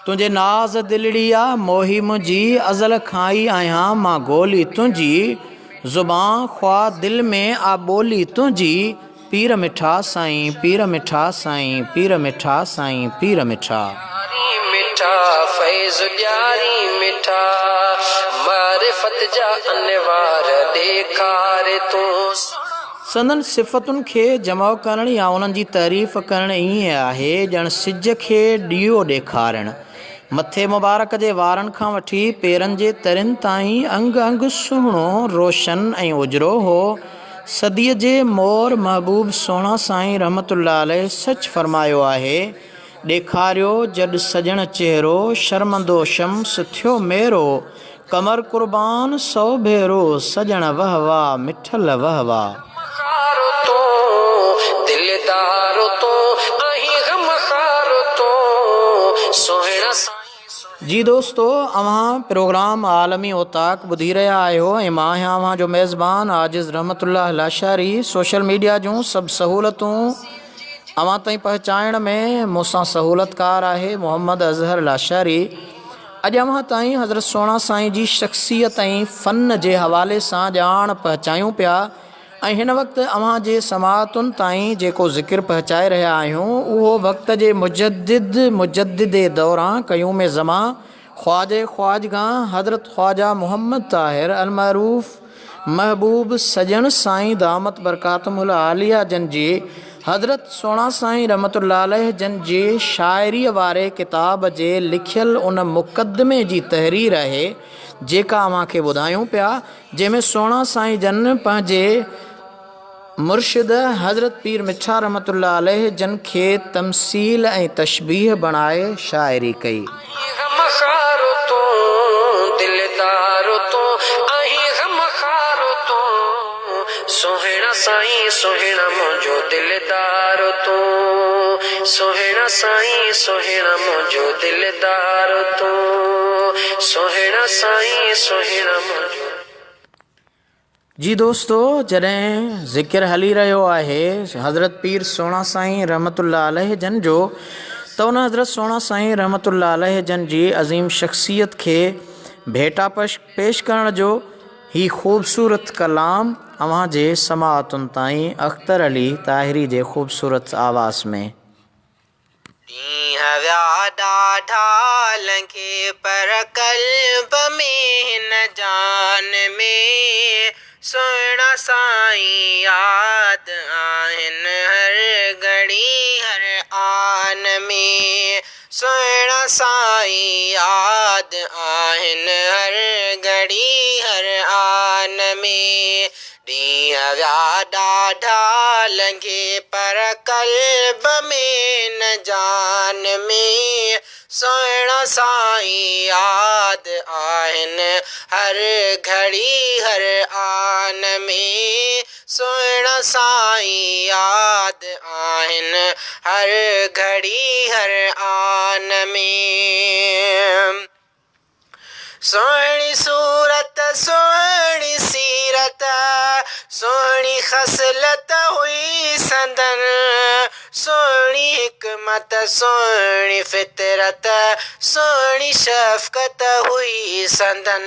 [SPEAKER 2] तुंहिंजे नाज़ दिलड़िया मोही मुंहिंजी अज़ल खां ई आहियां मां गोली तुंहिंजी, ज़ुबां ख्वाह दिल में आ ॿोली तुंहिंजी, पीर मिठा साईं पीर मिठा साईं पीर मिठा साईं पीर मिठा।
[SPEAKER 1] मिठा फैज़ ॾियारी मिठा, मारिफत जा अनवार ॾेखारे तूं।
[SPEAKER 2] संदन सिफ़तुनि खे जमा करण या उन्हनि जी तारीफ़ करण ईअं आहे ॼण सिज खे ॾीओ ॾेखारणु। मथे मुबारक जे वारनि खां वठी पेरनि जे तरिन ताईं अंग अंग सुहिणो रोशन ऐं उजरो हो। सदीअ जे मोर महबूब सोहिणा साईं रहमतुल्लाह अलैह सच फरमायो आहे, ॾेखारियो जॾ सजण चहिरो शर्मंदो शम्स थियो मेरो, कमर कुर्बान सौ भेरो सजण वह वाह मिठल वह वाह। जी दोस्तो, अव्हां प्रोग्राम आलमी ओताक ॿुधी रहिया आहियो ऐं मां आहियां अव्हां जो मेज़बान आजिज़ रहमतुल्लाह लाशारी। सोशल मीडिया जूं सभु सहूलतूं अव्हां ताईं पहुचाइण में मूंसां सहूलतकार आहे मोहम्मद अज़हर लाशारी। अॼु अव्हां ताईं हज़रत सोहिणा साईं जी शख़्सियत ऐं फ़न जे हवाले सां ॼाण पहुचायूं पिया ऐं हिन वक़्तु अव्हां जे समाअतुनि ताईं जेको ज़िक्र पहुचाए रहिया आहियूं उहो वक़्त जे मुजद्दिदे दौरां क़यूम ज़मा ख्वाजे ख्वाजगां हज़रत ख्वाजा मोहम्मद ताहिर अलमरूफ़ महबूब सजण साईं दामत बरकातुहुल आलिया जन जी हज़रत सोहिणा साईं रहमतुल्लाह अलैह जन जी शाइरीअ वारे किताब जे लिखियल उन मुक़दमे जी तहरीर आहे जेका अव्हांखे ॿुधायूं पिया, जंहिंमें सोहिणा साईं जन पंहिंजे मुर्शिद हज़रत पीर मिठा रहमतुल्लाह अलैह जन खे तमसील ऐं तशबीह बणाए शाइरी कई।
[SPEAKER 1] सोहिणा साईं सोहिणा मुंहिंजो दिलदारो तूं, सोहिणा साईं सोहिणा मुंहिंजो दिलदारो तूं, सोहिणा साईं सोहिणा मुंहिंजो।
[SPEAKER 2] जी दोस्तो, जॾहिं ज़िक्र हली रहियो आहे हज़रत पीर सोहिणा साईं रहमतुल्लाह अलैह जन जो, त उन हज़रत सोहिणा साईं रहमतुल्लाह अलैह जन जी अज़ीम शख़्सियत खे भेटा पेश करण जो ही ख़ूबसूरत कलाम अव्हां जे समाअतुनि ताईं अख्तर अली ताहिरी जे ख़ूबसूरत आवाज़ में।
[SPEAKER 1] ॾींहं विया ॾाढा लंघे पर क़ल्ब में हिन जान में सोहिणा साईं यादि आहिनि हर घड़ी हर आन में, सोहिणा साईं यादि आहिनि हर घड़ी हर आन में। ॾींहं विया ॾाढा लंघे पर क़ल्ब में न जान में सोहिणा साईं यादि आहिनि हर घड़ी हर आन में, सोहिणा साईं यादि आहिनि हर घड़ी हर आन में। सोहिणी सूरत सोहिणी सीरत सोहिणी ख़सलत हुई संदन, सोहिणी हिकमत सोहणी फितरत सोहणी शफकत हुई संदन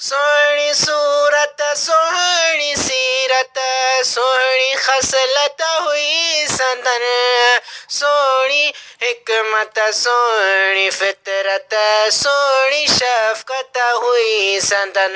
[SPEAKER 1] सोहणी सूरत सोहणी सीरत सोहणी खसलत हुई संदन सोहणी हिकमत सोहणी फितरत सोहणी शफकत हुई संदन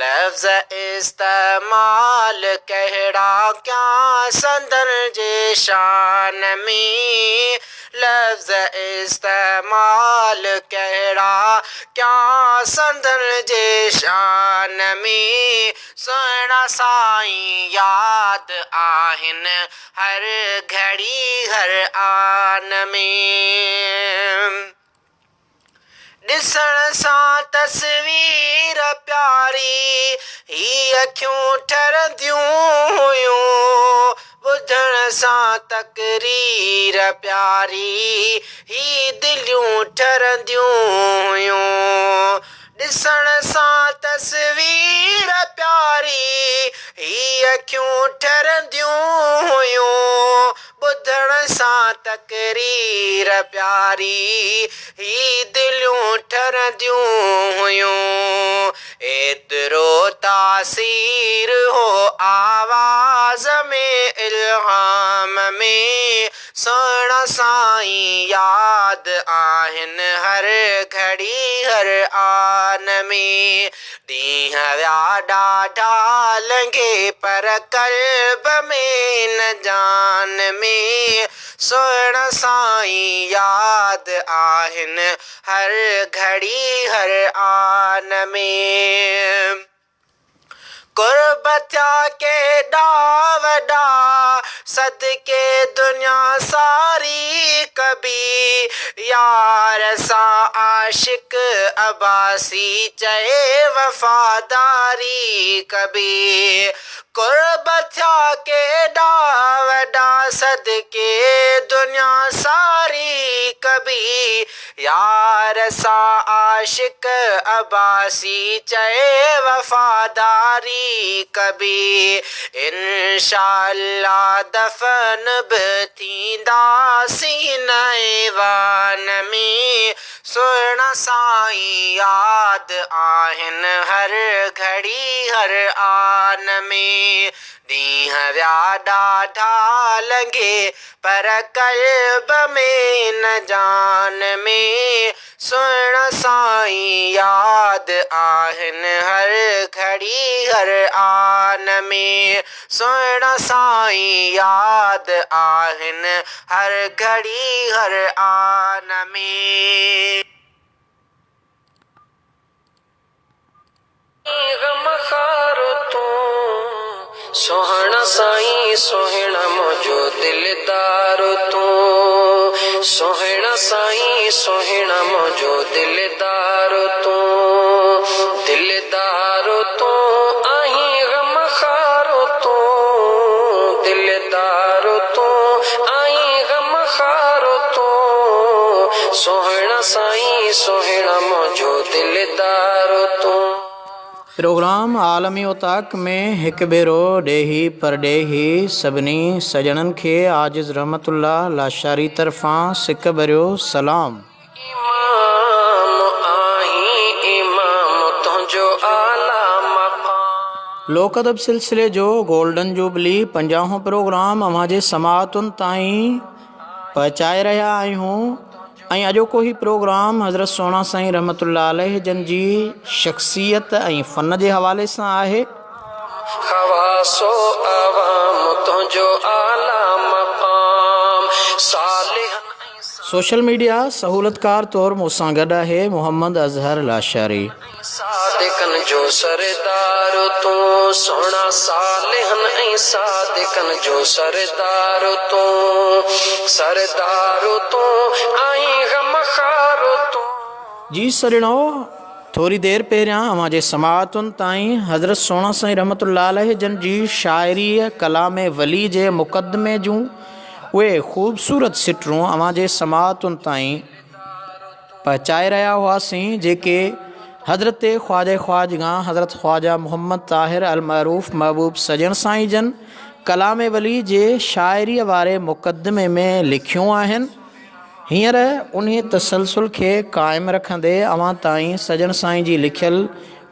[SPEAKER 1] लफ्ज़ इस्तेमाल कहड़ा क्या संदन जे शान में लफ्ज़ इस्तेमाल कहड़ा क्या संदन जे शान में सोहणा साईं याद आहिन हर घड़ी हर आन में ॾिसण सां तस्वीर प्यारी ही अखियूं ठरंदियूं हुयूं ॿुधण सां तकरीर प्यारी ही दिलियूं ठरंदियूं हुयूं ॾिसण सां तस्वीर प्यारी ही अखियूं ठरंदियूं हुयूं ॿुधण सां तकरीर प्यारी ही दिलियूं ठरंदियूं हुयूं एतिरो तासीर हो आवाज़ में इल्हाम में सोहणा साईं याद आहिन हर घड़ी हर आन में ॾींहं विया ॾाढा लंघे पर क़ल्ब में न जान में सोहणा साईं याद आहिन हर घड़ी हर आन में कुर्ब थिया केॾा वॾा सदके दुनिया सारी कबी यार सां आशिक अबासी चए वफ़ादारी कबी कुर्ब थिया केॾा वॾा सदके दुनिया सारी कबी यार सां आशिक अबासी चए वफ़ादारी कबी इंशाअल्लाह दफ़न बि थींदासीं नैवान में सोहणा साईं याद आहिन हर घड़ी हर आन में ॾींहं विया ॾाढा लंघे पर क़ल्ब में न जान में सोहणा साईं याद आहिन हर घड़ी हर आन में सोहणा साईं याद आहिन हर घड़ी हर आन में गमखार तूं सोहणा साईं सोहणा मुंहिंजो दिलदार तूं सोहणा साईं सोहणा मुंहिंजो दिलदार तूं आहीं गमखार तूं दिलदार तूं आहीं गमखार तूं सोहणा साईं सोहणा मुंहिंजो दिलदार तूं
[SPEAKER 2] प्रोग्राम आलमी उताक में हिकु भेरो ॾेही परॾेही सभिनी सजणनि खे आजिज़ रहमतुल्लाह लाशारी तरफ़ां सिक भरियो सलाम लोक अदब सिलसिले जो गोल्डन जुबली 50हों प्रोग्राम अव्हांजे समाअतुनि ताईं पहुचाए रहिया आहियूं ऐं अॼोको ही प्रोग्राम हज़रत सोहणा साईं रहमतुल्लाह अलैह जन जी शख़्सियत ऐं फ़न जे हवाले सां आहे सोशल मीडिया सहूलतकार तौर मूंसां गॾु आहे मोहम्मद अज़हर लाशारी
[SPEAKER 1] सादिकन जो सरदार तूं सोहणा सालिहन ऐं सादिकन जो सरदार तूं आहीं गमखार तूं
[SPEAKER 2] जी सॼणो थोरी देरि पहिरियां अव्हांजे समाअतुनि ताईं हज़रत सोहणा साईं रहमतुल्लाह अलैह जन जी शाइरीअ कलाम वली जे मुक़दमे जूं उहे ख़ूबसूरत सिटरूं अव्हांजे समाअतुनि ताईं पहुचाए रहिया हुआसीं जेके हज़रत ख्वाजा ख्वाजगां हज़रत ख्वाजा मोहम्मद ताहिर अल मरूफ़ महबूब सजण साईं जन कलाम वली जे शाइरीअ वारे मुक़दमे में लिखियूं आहिनि। हींअर उन तसलसुल खे क़ाइमु रखंदे अवां ताईं सजण साईं जी लिखियल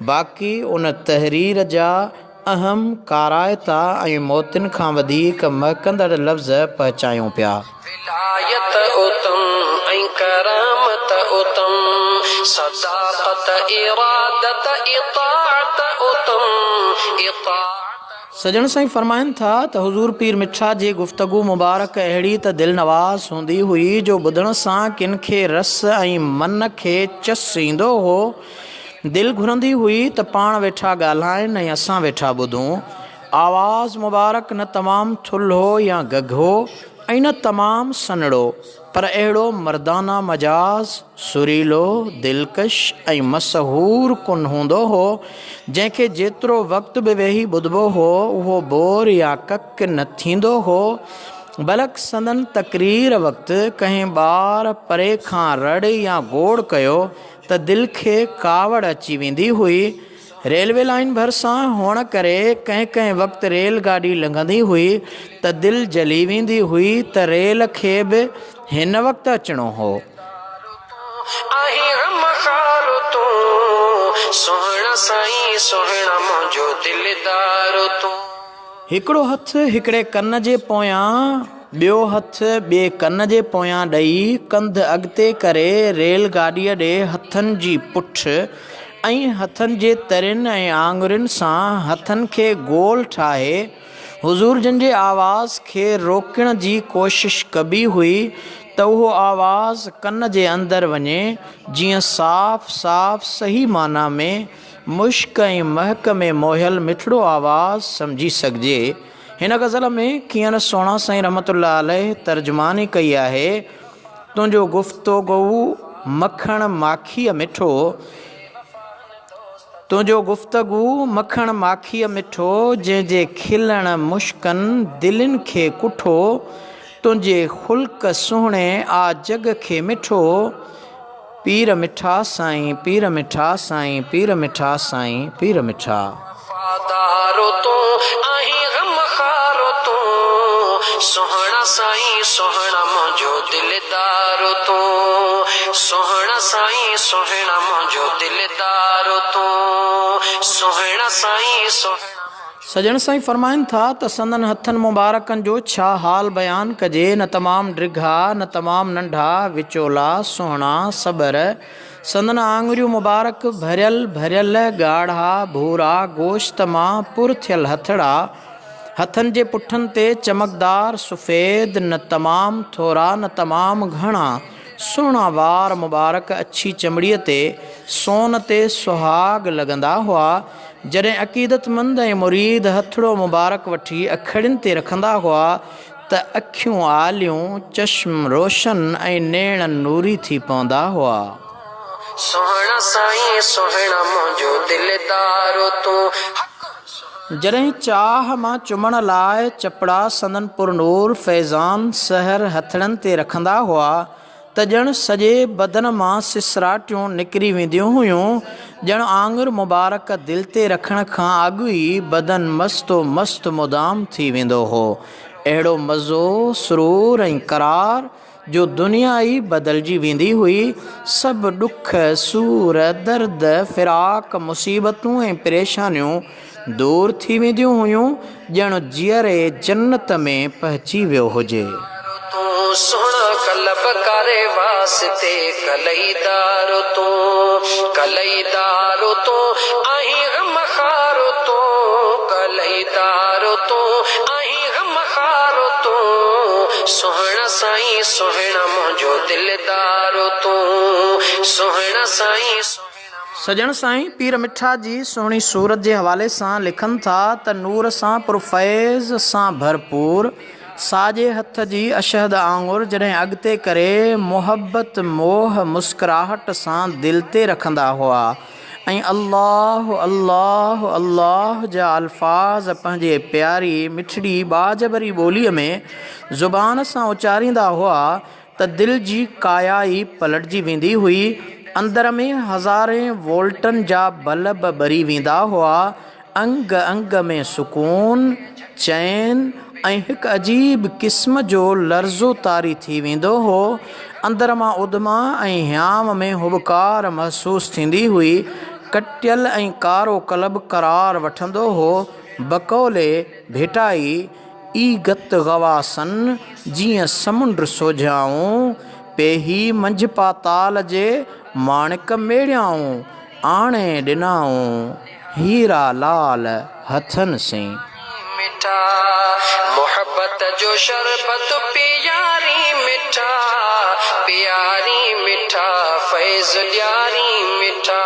[SPEAKER 2] बाक़ी उन तहरीर जा अहम काराइता ऐं मोतिन खां वधीक महकंदड़ लफ़्ज़ पहुचायूं पिया।
[SPEAKER 1] विलायत उतम ऐं करामत उतम, सदाक़त इरादत इताअत उतम,
[SPEAKER 2] सजण साईं फरमाइनि था त हुज़ूर पीर मिठा जी गुफ़्तगू मुबारक अहिड़ी त दिल नवाज़ हूंदी हुई जो ॿुधण सां किन खे रस ऐं मन खे चस ईंदो हो। दिलि घुरंदी हुई त पाण वेठा ॻाल्हाइनि ऐं असां वेठा ॿुधूं। आवाज़ मुबारक न तमामु थुल्हो या गघो ऐं न तमामु सन्हड़ो, पर अहिड़ो मर्दाना मजाज़, सुरीलो, दिलकश ऐं मशहूर कुन हूंदो हो जंहिंखे जेतिरो वक़्तु बि वेही ॿुधबो हो उहो बोर या कक न थींदो हो। बल्कि संदन तक़रीर वक़्तु कंहिं ॿार परे खां रड़ या गोड़ कयो त दिलि खे कावड़ अची वेंदी हुई। रेलवे लाइन भरिसां हुअण करे कंहिं वक़्तु रेलगाॾी लंघंदी हुई त दिलि जली वेंदी हुई त रेल खे बि हिन वक़्तु अचिणो हो। हिकिड़ो हथु हिकिड़े कन जे पोयां, ॿियो हथु ॿिए कन जे पोयां ॾेई कंध अॻिते करे रेलगाॾीअ ॾे हथनि जी पुठि ऐं हथनि जे तरियुनि ऐं आङुरियुनि सां हथनि खे गोल ठाहे हुज़ूर जन जे आवाज़ खे रोकण जी कोशिश कबी हुई त उहो आवाज़ कन जे अंदरि वञे, जीअं साफ़ साफ़ सही माना में मुश्क ऐं महक में मोहियल मिठड़ो आवाज़ सम्झी सघिजे। हिन गज़ल में कीअं न सोणा साईं रहमतुल्लाह अलैह तर्जुमानी कई आहे। तुंहिंजो गुफ़्तगू मखण माखीअ मिठो, तुंहिंजो गुफ़्तगू मखण माखीअ मिठो, जंहिंजे खिलण मुश्कनि दिलनि खे कुठो, तुंहिंजे ख़ुल्क़ सुहिणे आ जग खे मिठो। पीर मिठा साईं, पीर मिठा साईं, पीर मिठा साईं, पीर मिठा।
[SPEAKER 1] सोहना साईं सोहना मुंहिंजो दिलदारो तूं, सोहना साईं सोहना मुंहिंजो दिलदारो तूं, सोहना साईं सोहना।
[SPEAKER 2] सजण साईं फरमाइनि था त संदन हथनि मुबारकनि जो छा हाल बयानु कजे। न तमामु ड्रिघा न तमामु नंढा, विचोला, सुहिणा, सबर। संदन आङुरियूं मुबारक भरियल भरियल ॻाढ़ा भूरा गोश्त मां पुर थियल हथड़ा, हथनि जे पुठनि ते चमकदार सफ़ेद, न तमामु थोरा न तमामु घणा सुहिणा वार मुबारक अछी चमड़ीअ ते सोन ते सुहाग लॻंदा हुआ। जॾहिं अक़ीदतमंद ऐं मुरीद हथड़ो मुबारक वठी अखड़ियुनि ते रखंदा हुआ त अखियूं आलियूं, चश्म रोशन ऐं नेण नूरी थी पवंदा हुआ।
[SPEAKER 1] सोहना साईं सोहना मुंहिंजो दिलदारो तूं।
[SPEAKER 2] जॾहिं चाह मां चुमण लाइ चपड़ा संदन पुरनूर फैज़ान सहर हथड़नि ते रखंदा हुआ त ॼण सॼे बदन मां सिसराटियूं निकिरी वेंदियूं हुयूं। ॼण आङुर मुबारक दिलि ते रखण खां अॻु ई बदन मस्तो मस्त मुदाम थी वेंदो हो। अहिड़ो मज़ो, सुरूर ऐं करार जो दुनिया ई बदिलजी वेंदी हुई। सभु ॾुख, सूर, दर्द, फ़िराक, मुसीबतूं ऐं परेशानियूं दूर थी वेंदियूं हुयूं। ॼण जीअरे जन्नत में पहुची वियो हुजे।
[SPEAKER 1] तूं सुहिणा कलब करे वास्ते कलईदारो तूं, कलईदारो तूं आहीं गमखारो तूं, कलईदारो तूं आहीं गमखारो तूं। सुहिणा साईं सुहिणा मुंहिंजो दिलदारो तूं, सुहिणा साईं।
[SPEAKER 2] सजण साईं पीर मिठा जी सुहिणी सूरत जे हवाले सां लिखनि था त नूर सां पुरफैज़ सां भरपूर साॼे हथ जी अशहद आङुर जॾहिं अॻिते करे मुहबत मोह मुस्कुराहट सां दिलि ते रखंदा हुआ ऐं अल्लाह अल्लाह अल्लाह जा अल्फाज़ पंहिंजे प्यारी मिठड़ी बाजबरी ॿोलीअ में ज़ुबान सां उचारींदा हुआ त दिलि जी काया ई पलटजी वेंदी हुई। अंदर में हज़ारे वोल्टनि जा बल्ब ॿरी वेंदा हुआ। अंग अंग में सुकून, चैन ऐं हिकु अजीब क़िस्म जो लर्ज़ो तारी थी वेंदो हो। अंदर मां उदमा ऐं हियाम में हुबकार महसूसु थींदी हुई। कटियल ऐं कारो कलब करार वठंदो हो। बकौले भेटाई ई गत गवासन जीअं समुंड सोझाऊं, पेही मंझि पाताल जे माणिक मेड़ियाऊं, आणे ॾिनाऊं हीरा लाल हथन से।
[SPEAKER 1] मिठा मोहब्बत जो शरबत प्यारी मिठा, प्यारी मिठा फैज़ ॾियारी मिठा।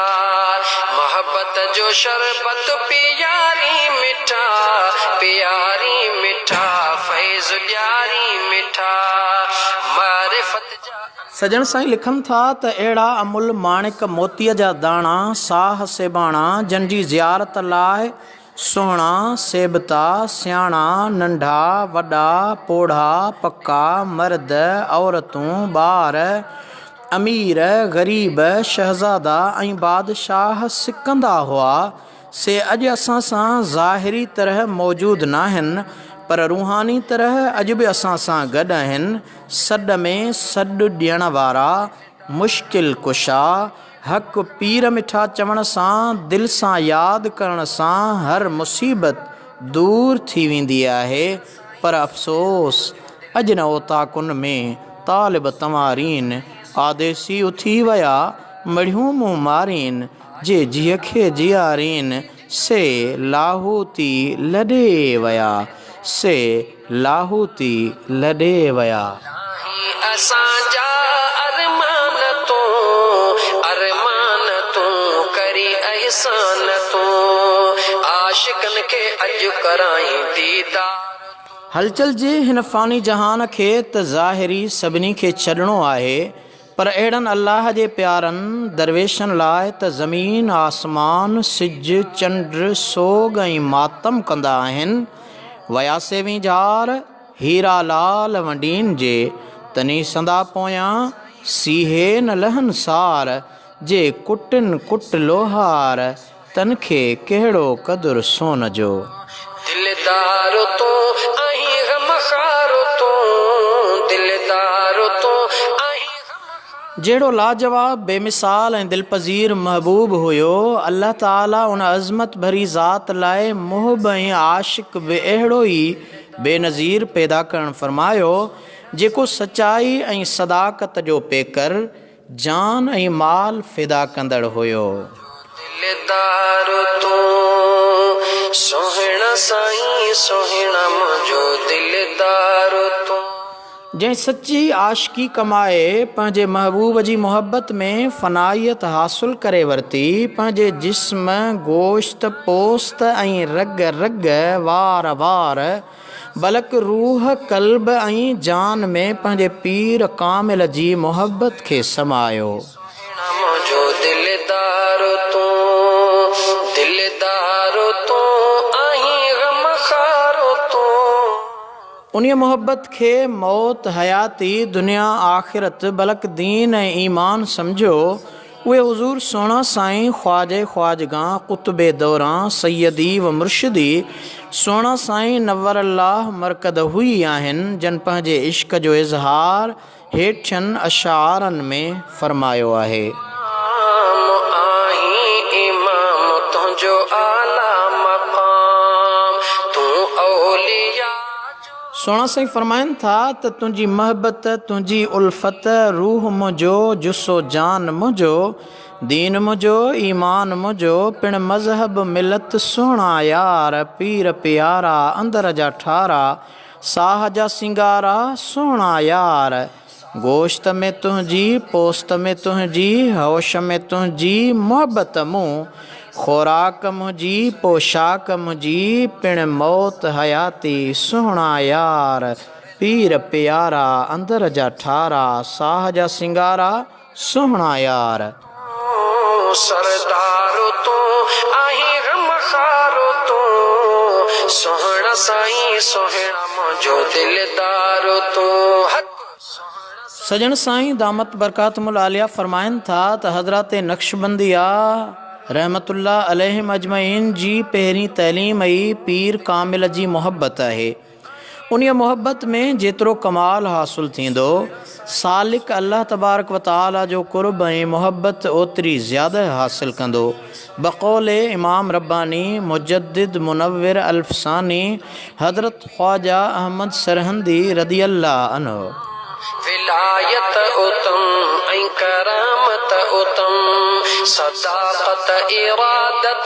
[SPEAKER 1] मोहब्बत जो शरबत प्यारी मिठा, प्यारी मिठा फैज़ ॾियारी मिठा। मारिफत जा
[SPEAKER 2] सजण साईं लिखनि था त अहिड़ा अमुल माणिक मोतीअ जा दाणा साह सेबाणा जंहिंजी ज़ियारत लाइ सुहिणा सेबता सियाणा नंढा वॾा पोढ़ा पका मर्द औरतूं ॿार अमीर ग़रीब शहज़ादा ऐं बादशाह सिकंदा हुआ से अॼु असां सां ज़ाहिरी तरह मौजूदु न आहिनि, पर रूहानी तरह अॼु बि असां सां गॾु आहिनि। सॾ में सॾु ॾियण वारा, मुश्किल कुशा, हक़ पीर मिठा चवण सां, दिलि सां यादि करण सां हर मुसीबत दूर थी वेंदी आहे। पर अफ़सोस अॼु न ओताकुन में तालिब तमारीन आदेसी उथी विया, मड़ियूं मुंहुं मारीन जे जीअ खे जियारीन से लाहूती लॾे विया, से लाहूती लॾे विया।
[SPEAKER 1] असांजा अरमान तूं करी अहसान तूं, आशिकन खे अॼु कराई दीदार।
[SPEAKER 2] हलचल जे हिन फ़ानी जहान खे त ज़ाहिरी सभिनी खे छॾिणो आहे, पर अहिड़नि अल्लाह जे प्यारनि दरवेशनि लाइ त ज़मीन आसमान सिज चंड सोग ऐं मातम कंदा आहिनि। वयासे वींझार हीरा लाल वंडीन जे तनी संदा पोयां सीहे न लहन सार, जे कुटिन कुट लोहार तन खे कहिड़ो क़दुरु सोन जो।
[SPEAKER 1] दिलदार तूं ऐं ग़मख़ार तूं, दिलदार तूं ऐं
[SPEAKER 2] जहिड़ो लाजवाब बेमिसाल ऐं दिलपज़ीर महबूब हुयो, अल्लाह ताला उन अज़मत भरी ज़ात लाइ मुहब ऐं आशिक़ बि अहिड़ो ई बेनज़ीर पैदा करणु फ़रमायो, जेको सचाई ऐं सदाकत जो पेकर जान ऐं माल फ़िदा कंदड़ हुयो।
[SPEAKER 1] दिलदार तूं सोहिणा साईं सोहिणा मुंहिंजो दिलदार तूं।
[SPEAKER 2] जंहिं सची आशिकी कमाए पंहिंजे महबूब जी मोहब्बत में फ़नाइयत हासिलु करे वरिती, पंहिंजे जिस्म गोश्त पोस्त ऐं रग रग वार वार बल्क रूह कल्ब ऐं जान में पंहिंजे पीर कामिल जी मोहब्बत खे समायो।
[SPEAKER 1] मुंहिंजो दिलदार तूं, दिलदार तूं ऐं ग़मख़ार तूं।
[SPEAKER 2] उन मोहब्बत खे मौत हयाती दुनिया आख़िरत बल्क दीन ऐं ईमान सम्झो। उहे हुज़ूर सोना साईं ख्वाजे ख्वाजगां कुतुबे दौरां सैयदी व मुर्शिदी सोना साईं नवर अल्लाह मरकद हुई आहिनि, जन पंहिंजे इश्क जो इज़हार हेठियनि अशारनि में फ़रमायो आहे।
[SPEAKER 1] इमाम तुंहिंजो आला मक़ाम तूं औलिया।
[SPEAKER 2] सोना साईं फ़रमाइनि था त तुंहिंजी महबत तुंहिंजी उल्फत रूह मुंहिंजो जुस्सो जान मुंहिंजो दीन मुंहिंजो ईमान मुंहिंजो पिण मज़हब मिलत सुहिणा यार पीर प्यारा अंदर जा ठारा साह जा सिंगारा सुहिणा यार। गोश्त में तुंहिंजी पोस्त में तुंहिंजी होश में तुंहिंजी मोहब्बत मूं ख़ुराक मुंहिंजी पोशाक मुंहिंजी पिण मौत हयाती सुहिणा यार पीर प्यारा अंदर जा ठारा साह जा सिंगारा सुहिणा यार।
[SPEAKER 1] सरदार तूं आहीं ग़मख़ार तूं सुहिणा साईं सुहिणा मुंहिंजो दिलदार तूं।
[SPEAKER 2] सजण साईं दामत बरकातुल आलिया फ़रमाइनि था त हज़रत नक्शबंदिया रहमतुल्लाह अलैहिम अजमईन जी पहिरीं तइलीम ई पीर कामिल जी मुहबत आहे। उन मुहबत में जेतिरो कमाल हासिल थींदो, सालिक अल्लाह तबारक व तआला जो क़ुर्ब ऐं मुहबत ओतिरी ज़्यादा हासिल कंदो। बक़ौल इमाम रब्बानी मुजद्दिद मुनव्विर अल्फसानी हज़रत ख्वाजा अहमद सरहंदी रदियल्लाहु अन्हु,
[SPEAKER 1] विलायत उत्तम ऐं करामत उत्तम, सदाक़त इरादत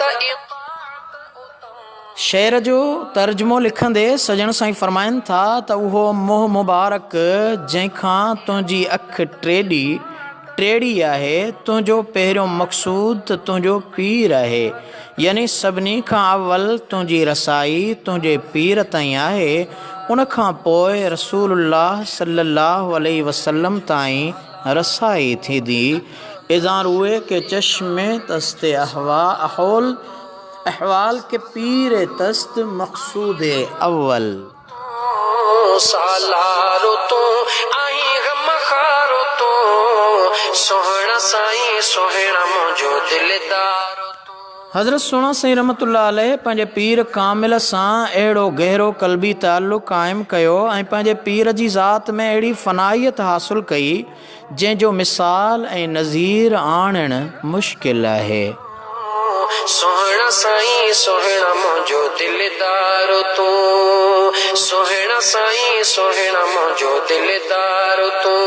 [SPEAKER 2] शेर जो तर्जुमो लिखंदे सजण साईं फरमाइनि था त उहो मुंहुं मुबारक जंहिंखां तुंहिंजी अखि टेड़ी आहे, तुंहिंजो पहिरियों मक़सूद त तुंहिंजो पीर आहे। यानी सभिनी खां अव्वल तुंहिंजी रसाई तुंहिंजे पीर ताईं आहे, उन खां पोइ रसूलुल्लाह सल्लल्लाहु अलैहि वसल्लम ताईं रसाई थींदी। इज़ां रूए के चश्मे तस्ते अहवाल के पीर तस्त मक़सूद अव्वल।
[SPEAKER 1] सालारो तो आई गमखारो तो, सोहणा साईं सोहणा मुंहिंजो दिलदार।
[SPEAKER 2] हज़रत सोना साईं रहमतुल्लाह अलैह पंहिंजे पीर कामिल सां अहिड़ो गहरो क़ल्बी ताल्लुक़ क़ाइमु कयो ऐं पंहिंजे पीर जी ज़ात में अहिड़ी फ़नाइयत हासिल कई जंहिंजो मिसाल ऐं नज़ीर आणणु मुश्किल आहे।
[SPEAKER 1] सोहणा साईं सोहणा मुंहिंजो दिलदार तूं, सोहणा साईं सोहणा मुंहिंजो दिलदार तूं।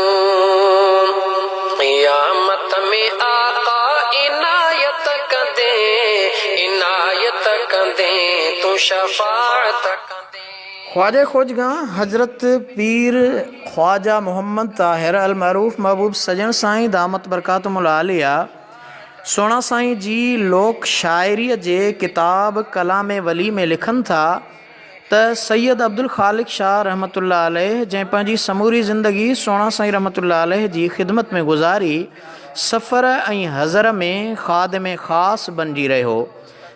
[SPEAKER 1] क़यामत में आका इनायत कंदे तूं शफ़ाअत कंदे।
[SPEAKER 2] ख्वाजा खोजगां हज़रत पीर ख्वाजा मोहम्मद ताहिर अल मरूफ महबूब सजण साईं दामत बरकातुहुल आलिया सोना साईं जी लोक शाइरीअ जे किताब कलाम वली में लिखनि था त सैयद अब्दुल ख़ालिक शाह रहमतुल्लाह अलैह जंहिं पंहिंजी समूरी ज़िंदगी सोना साईं रहमतुल्लाह अलैह जी ख़िदमत में गुज़ारी, सफ़र ऐं हज़र में ख़ादिम ख़ास बणिजी रहियो।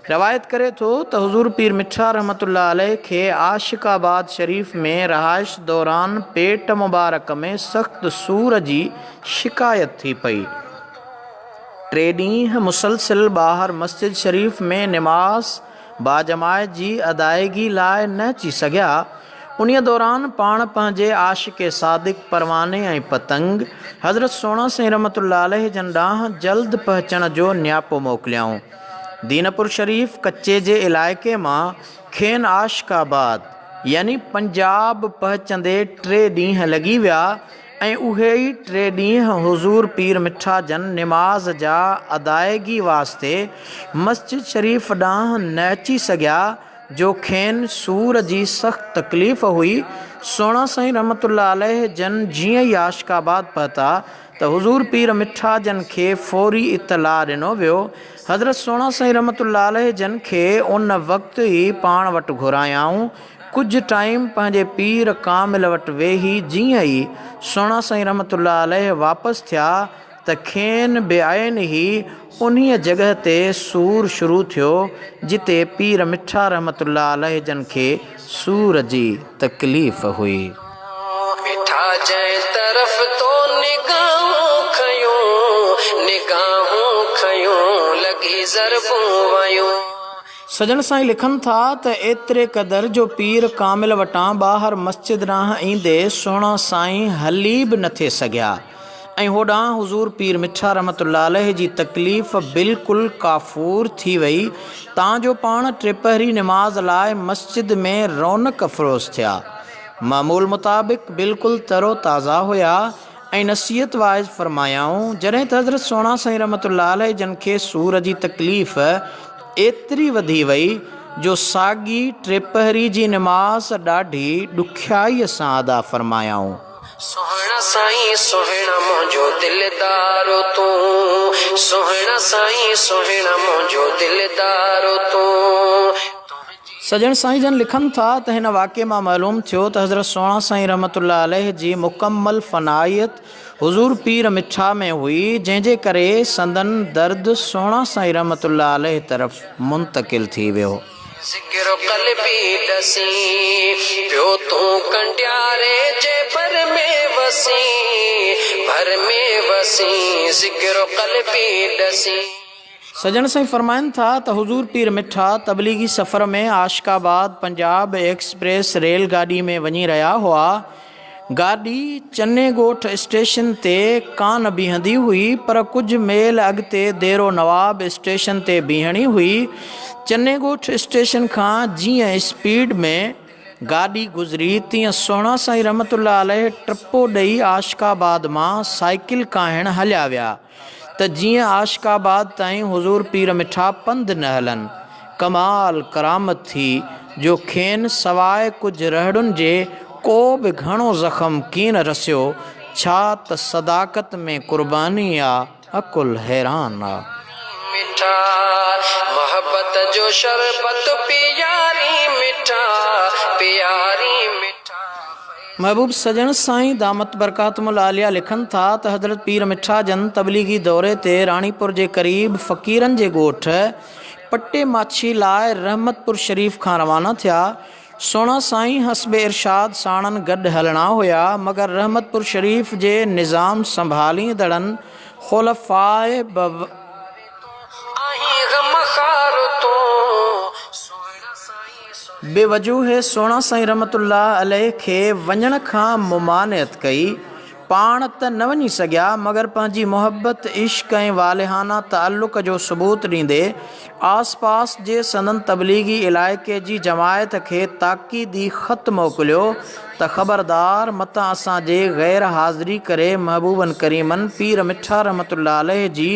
[SPEAKER 2] रवायत करे थो त हुज़ूर पीर मिठा रहमतुल्लाह अलैह खे आशिकाबाद शरीफ़ में रहाइश दौरान पेट मुबारक में सख़्त सूर जी शिकायत थी पई। 3 ॾींहं मुसलसिल ॿाहिरि मस्जिद शरीफ़ में निमाज़ बाजमायत जी अदायगी लाइ न अची सघिया। उन दौरान पाण पंहिंजे आशिक़ सादिक़ परवाने ऐं पतंग हज़रत सोना साईं रहमतुल्लाह अलैह जन ॾांहुं जल्द पहुचण जो न्यापो मोकिलियाऊं। दीनपुर शरीफ़ कच्चे जे इलाइक़े मां खेन आशिकाबाद यानी पंजाब पहुचंदे 3 ॾींहं लॻी विया ऐं उहे ई 3 ॾींहं हुज़ूर पीर मिठा जन निमाज़ जा अदायगी वास्ते मस्जिद शरीफ़ ॾांहुं न अची सघिया, जो खेन सूर जी सख़्त तकलीफ़ हुई। सोना साईं रहमतुल्लाह अलैह जन जीअं ई आशिकाबाद पहुता त हुज़ूर पीर मिठा जन खे फ़ौरी इतला ॾिनो वियो। हज़रत सोना साईं रहमतुल्लाह अलैह जन खे उन वक़्तु ई पाण वटि घुरायाऊं। कुझु टाइम पंहिंजे पीर कामिल वटि वेही जीअं ई सोना साईं रहमतुल्लाह अलैह वापसि थिया त खेन बेआइन ई उन्हीअ जॻह ते सूर शुरू थियो जिते पीर मिठा रहमतुल्लाह अलैह जन खे सूर जी तकलीफ़ हुई।
[SPEAKER 1] मिठा जंहिं तरफ़ तो निगाहूं खयूं लॻी ज़रबूं वयूं।
[SPEAKER 2] सजण साईं लिखनि था त एतिरे क़दर जो पीर कामिल वटां ॿाहिरि मस्जिद ॾांहुं ईंदे सोना साईं हली बि न थे सघिया ऐं होॾां हुज़ूर पीर मिठा रहमतुल्लाह अलैह जी तकलीफ़ बिल्कुलु काफ़ूर थी वई तां जो पाण टिपहरी निमाज़ लाइ मस्जिद में रौनक अफ़रोज़ थिया। मामूल मुताबिक़ बिल्कुलु तरो ताज़ा हुया ऐं नसीहत वाइज़ फरमायाऊं। जॾहिं त हज़रत सोना साईं रहमतुल्लाह अलैह जन खे सूर जी तकलीफ़ एतिरी वधी वई जो साॻी टिपहरी जी निमाज़ ॾाढी ॾुखियाईअ सां अदा फरमायाऊं।
[SPEAKER 1] सोहणा साईं सोहणा मुंहिंजो दिलदार तूं, सोहणा साईं सोहणा मुंहिंजो दिलदार तूं।
[SPEAKER 2] सजण साईं जन लिखनि था त हिन वाक़े मां मालूम थियो त हज़रत सोना साईं रहमतुल्लाह अलैह जी मुकम्मल फ़नाइयत हुज़ूर पीर मिठा में हुई, जंहिंजे करे संदन दर्द सोना साईं रहमतुल्लाह अलैह तरफ़ मुंतक़िल थी वियो।
[SPEAKER 1] ज़िक्र क़ल्बी ॾसी पियो तूं कंडियारे जे भर में वसी ज़िक्र क़ल्बी ॾसी।
[SPEAKER 2] सजन साईं फरमाइनि था त हुज़ूर पीर मिठा तबलीगी सफ़र में आशिकाबाद पंजाब एक्सप्रेस रेलगाॾी में वञी रहिया हुआ। गाॾी चने ॻोठ स्टेशन ते कान बीहंदी हुई, पर कुझु मेल अॻिते देरो नवाब स्टेशन ते बीहणी हुई। चने ॻोठ स्टेशन खां जीअं स्पीड में गाॾी गुज़री, तीअं सोहिणा साईं रहमतुल्लाह अलैह टपो ॾेई आशिकाबाद मां साइकिल काहिण हलिया विया त जीअं आशिकाबाद ताईं हुज़ूर पीर मिठा पंधु न हलनि। कमाल करामत थी जो खेनि सवाइ कुझु रहड़ुनि जे को बि घणो ज़ख़्म कीन रसियो। छा त सदाकत में क़ुर्बानी आहे, अकुल हैरान आहे।
[SPEAKER 1] मिठा मोहब्बत जो शरबत प्यारी मिठा प्यारी मिठा।
[SPEAKER 2] महबूब सजन साईं दामत बरकातुल आलिया लिखनि था त हज़रत पीर मिठा जन तबलीगी दौरे ते राणीपुर जे क़रीब फ़क़ीरनि जे ॻोठ पटे माछी लाइ रहमतपुर शरीफ़ खां रवाना थिया। सोहिणा साईं हस्बे इरशाद साणनि गॾु हलणा हुया, मगर रहमतपुर शरीफ़ जे निज़ाम संभालींदड़नि ख़ुलफ़ाए बेवजूह सोहिणा साईं रहमतुल्लाह अलैह खे वञण खां मुमानियत कई। पाण त न वञी सघिया, मगर पंहिंजी मोहब्बत इश्क ऐं वालिहाना ताल्लुक़ जो सबूत ॾींदे आस पास जे संदन तबलीगी इलाइक़े जी जमायत खे ताक़ीदी ख़त मोकिलियो त ख़बरदार मतां असांजे गैर हाज़िरी करे महबूबन करीमन पीर मिठा रहमतुल्लाह अलैह जी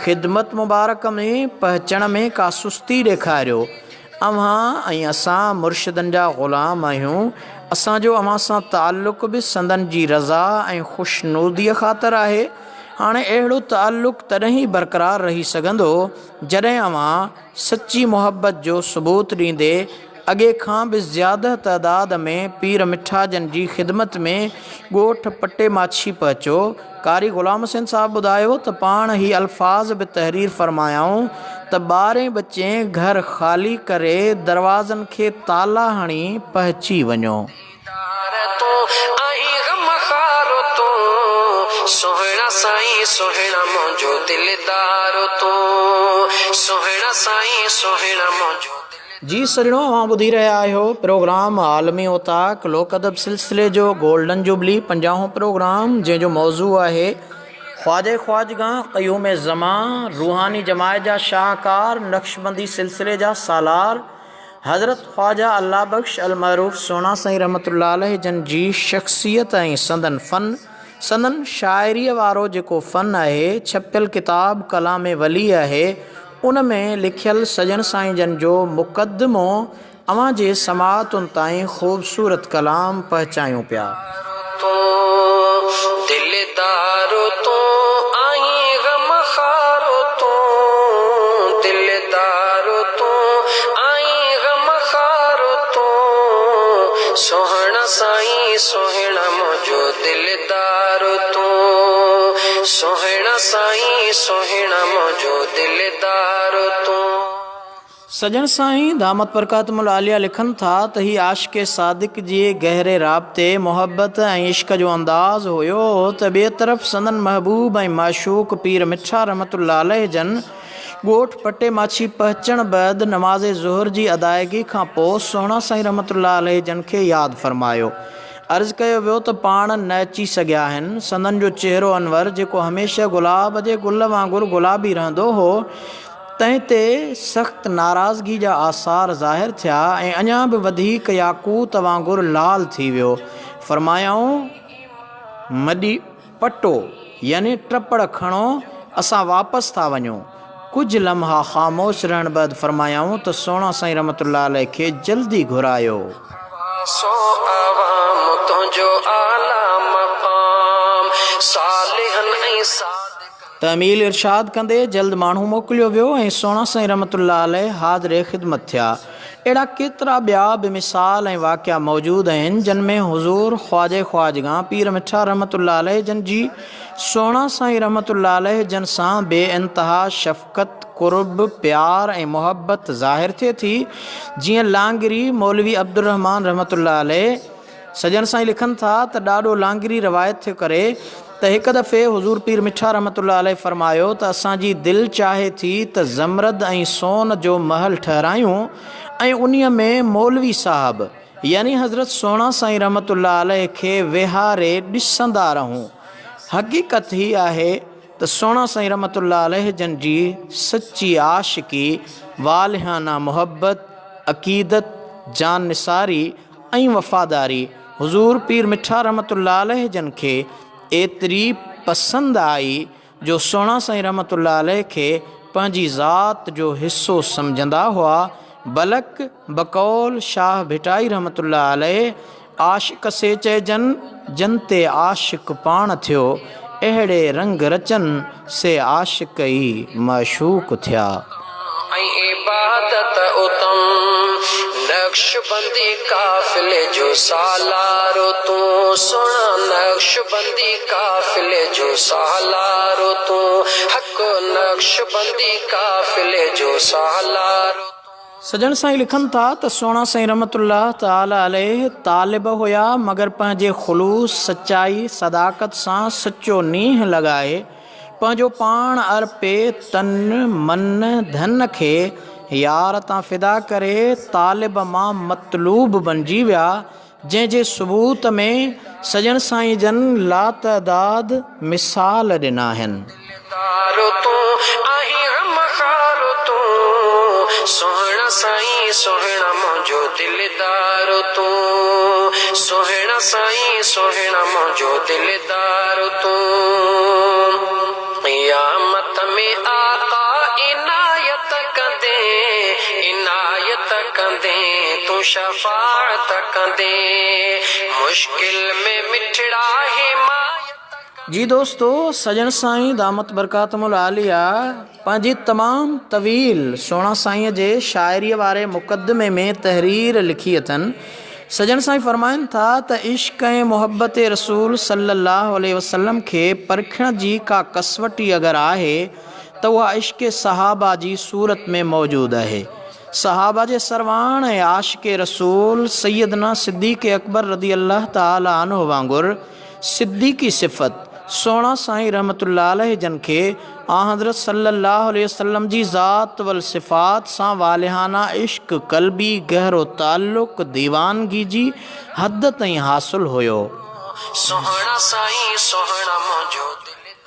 [SPEAKER 2] ख़िदमत मुबारक में पहुचण में का सुस्ती ॾेखारियो। अव्हां ऐं असां मुर्शिदनि जा ग़ुलाम आहियूं। असांजो अव्हां सां ताल्लुक़ बि संदन जी रज़ा ऐं ख़ुशनूदीअ ख़ातिर आहे। हाणे अहिड़ो ताल्लुक़ तॾहिं ई बरक़रार रही सघंदो जॾहिं अव्हां सची मोहब्बत जो सबूत ॾींदे अॻे खां बि ज़्यादा तइदाद में पीर मिठा जन जी ख़िदमत में ॻोठ पटे माछी पहुचो। कारी ग़ुलाम हुसैन साहब ॿुधायो त पाण ही अल्फाज़ बि तहरीर फ़रमायाऊं त 12 बचे घर ख़ाली करे दरवाज़नि खे ताला हणी पहुची वञो।
[SPEAKER 1] सोहिणा साईं सोहिणा मुंहिंजो दिलदार तूं, सोहिणा साईं सोहिणा मुंहिंजो।
[SPEAKER 2] जी सजणो, अवां ॿुधी रहिया आहियो प्रोग्राम आलमी ओताक लोक अदब सिलसिले जो गोल्डन जुबली 50हों प्रोग्राम, जंहिंजो मौज़ू आहे ख्वाजे ख्वाजगां क़यूम ज़मा रूहानी जमायत जा शाहकार नक्शबंदी सिलसिले जा सालार हज़रत ख्वाजा अल्लाह बख्श अलमरूफ़ सोहिणा साईं रहमतुल्लाह अलैह जन जी शख़्सियत ऐं संदन फ़न संदन शाइरीअ वारो जेको फ़न आहे। छपियल किताब कलाम वली आहे, उन में लिखियल सजन साईं जन जो मुक़दमो अवां जे समाअतुनि ताईं ख़ूबसूरत कलाम पहुचायूं पिया।
[SPEAKER 1] दिलदारो तो आई गमखारो तो, दिलदारो तो आई गमखारो तो, सोहिणा साईं सोहिणा मुंहिंजो दिलदारो तो, सोहिणा साईं सोहिणा मुंहिंजो दिलदारो तो।
[SPEAKER 2] सजन साईं दामत बरकातुल आलिया लिखनि था त ही आशिक़ सादिक जे गहरे राब्ते मोहब्बत ऐं इश्क जो अंदाज़ हुयो त ॿिए तरफ़ संदन महबूब ऐं माशूक़ पीर मिठा रहमतुल्लाह अलैह जन ॻोठ पटे माछी पहुचण बैदि नमाज़ ज़ुहर जी अदायगी खां पोइ सोहिणा साईं रहमतुल्लाह अलैह जन खे यादि फ़रमायो। अर्ज़ु कयो वियो त पाण न अची सघिया आहिनि। संदन जो चहिरो अनवर जेको हमेशह गुलाब जे गुल वांगुरु गुलाबी रहंदो हो, तंहिं ते सख़्त नाराज़गी जा आसार ज़ाहिर थिया ऐं अञा बि वधीक याकूत वांगुरु लाल थी वियो। फ़रमायाऊं, मॾी पटो यानी टपड़ खणो, असां वापसि था वञूं। कुझु लम्हा ख़ामोश रहण बैदि फ़रमायाऊं त सोहिणा साईं रहमतुल्लाह अलैह खे जल्दी घुरायो।
[SPEAKER 1] सो आवाम तुंहिंजो आला मक़ाम सालिहन ऐं
[SPEAKER 2] तमील इरशाद कंदे जल्द माण्हू मोकिलियो वियो ऐं सोहिणा साईं रहमतुल्लाह अलैह हाज़िर ख़िदमत थिया। अहिड़ा केतिरा ॿिया बि मिसाल ऐं वाक़िया मौजूदु आहिनि जिन में हुज़ूर ख्वाजे ख्वाजगां पीर मिठा रहमतुल्लाह अलैह जन जी सोहिणा साईं रहमतुल्लाह अलैह जन सां बेइंतहा शफ़क़त क़ुर्ब प्यार ऐं मोहब्बत ज़ाहिर थिए थी। जीअं लांगरी मौलवी अब्दुर्रहमान रहमतुल्लाह अलैह सजन साईं लिखनि था त ॾाढो लांगरी रवायत थी करे त हिक दफ़े हुज़ूर पीर मिठा रहमतुल्लाह अलैह फरमायो त असांजी दिलि चाहे थी त ज़मरद ऐं सोन जो महल ठहिरायूं ऐं उन्हीअ में मौलवी साहब यानी हज़रत सोना साईं रहमतुल्लाह अलैह खे विहारे ॾिसंदा रहूं। हक़ीक़त ही आहे त सोना साईं रहमतुल्लाह अलैह जन जी सची आशिकी, वालिहाना मुहब्बत, अक़ीदत, जान निसारी ऐं वफ़ादारी हुज़ूर पीर मिठा रहमतुल्लाह अलैह जन खे एतिरी पसंदि आई जो सोना साईं रहमतुल्लाह अलैह खे पंहिंजी ज़ात जो हिस्सो सम्झंदा हुआ। बलक बकौल शाह भिटाई रहमतुल्लाह अलैह आशिक़ से चइजनि जन ते आशिक़ पाण थियो, अहिड़े रंग रचन से आशिक़ ई माशूक़ थिया।
[SPEAKER 1] इबादत उतम नक्शबंदी काफिले जो सालारो तू, सोना नक्शबंदी काफिले जो सालारो तू, हक नक्शबंदी काफिले जो सालारो।
[SPEAKER 2] सजन साईं लिखनि था त सोना साईं रहमतुल्लाह ताला अलैह तालिब हुया, मगर पंहिंजे ख़ुलूस, सचाई, सदाकत सां सचो नींह लॻाए पंहिंजो पाण अर्पे तन मन धन खे यार तां फ़िदा करे तालिब मां मतलूब बणिजी विया, जंहिंजे सबूत में सजन साईं जन लातदाद मिसाल ॾिना आहिनि।
[SPEAKER 1] सोहना साईं सोहना मुंहिंजो दिलदार तू, सोहना साईं सोहना मुंहिंजो दिलदार तू, क़यामत में आका इनायत कंदे, इनायत कंदे तू शफाअत कंदे, मुश्किल में मिठड़ा हिमायत।
[SPEAKER 2] जी दोस्तों, सजन साईं दामत बरकातुल आलिया पंहिंजी तमामु तवील सोना साईं जे शाइरीअ वारे मुक़दमे में तहरीर लिखी अथनि। सजन साईं फरमाइनि था त इश्क़ ऐं मुहब्बत रसूल सल्लल्लाहु अलैहि वसल्लम खे परखण जी का कसवटी अगरि आहे त उहा इश्क़ सहाबा जी सूरत में मौजूदु आहे। सहाबा जे सरवाण ऐं आशिक़ रसूल सैयदना सिद्दीक़ अकबर रज़ी अल्लाह ताला अन्हु वांगुरु सिद्दीक़ी सिफ़त सोना साईं रहमतुल्लाह अलैह जन खे हज़रत सल्लल्लाहु अलैहि वसल्लम जी ज़ात वल सिफ़ात सां वालिहाना इश्क़, क़ल्बी गहरो ताल्लुक़, दीवानगी जी हद ताईं हासिल हुयो।
[SPEAKER 1] सोहना साईं सोहना मुंहिंजो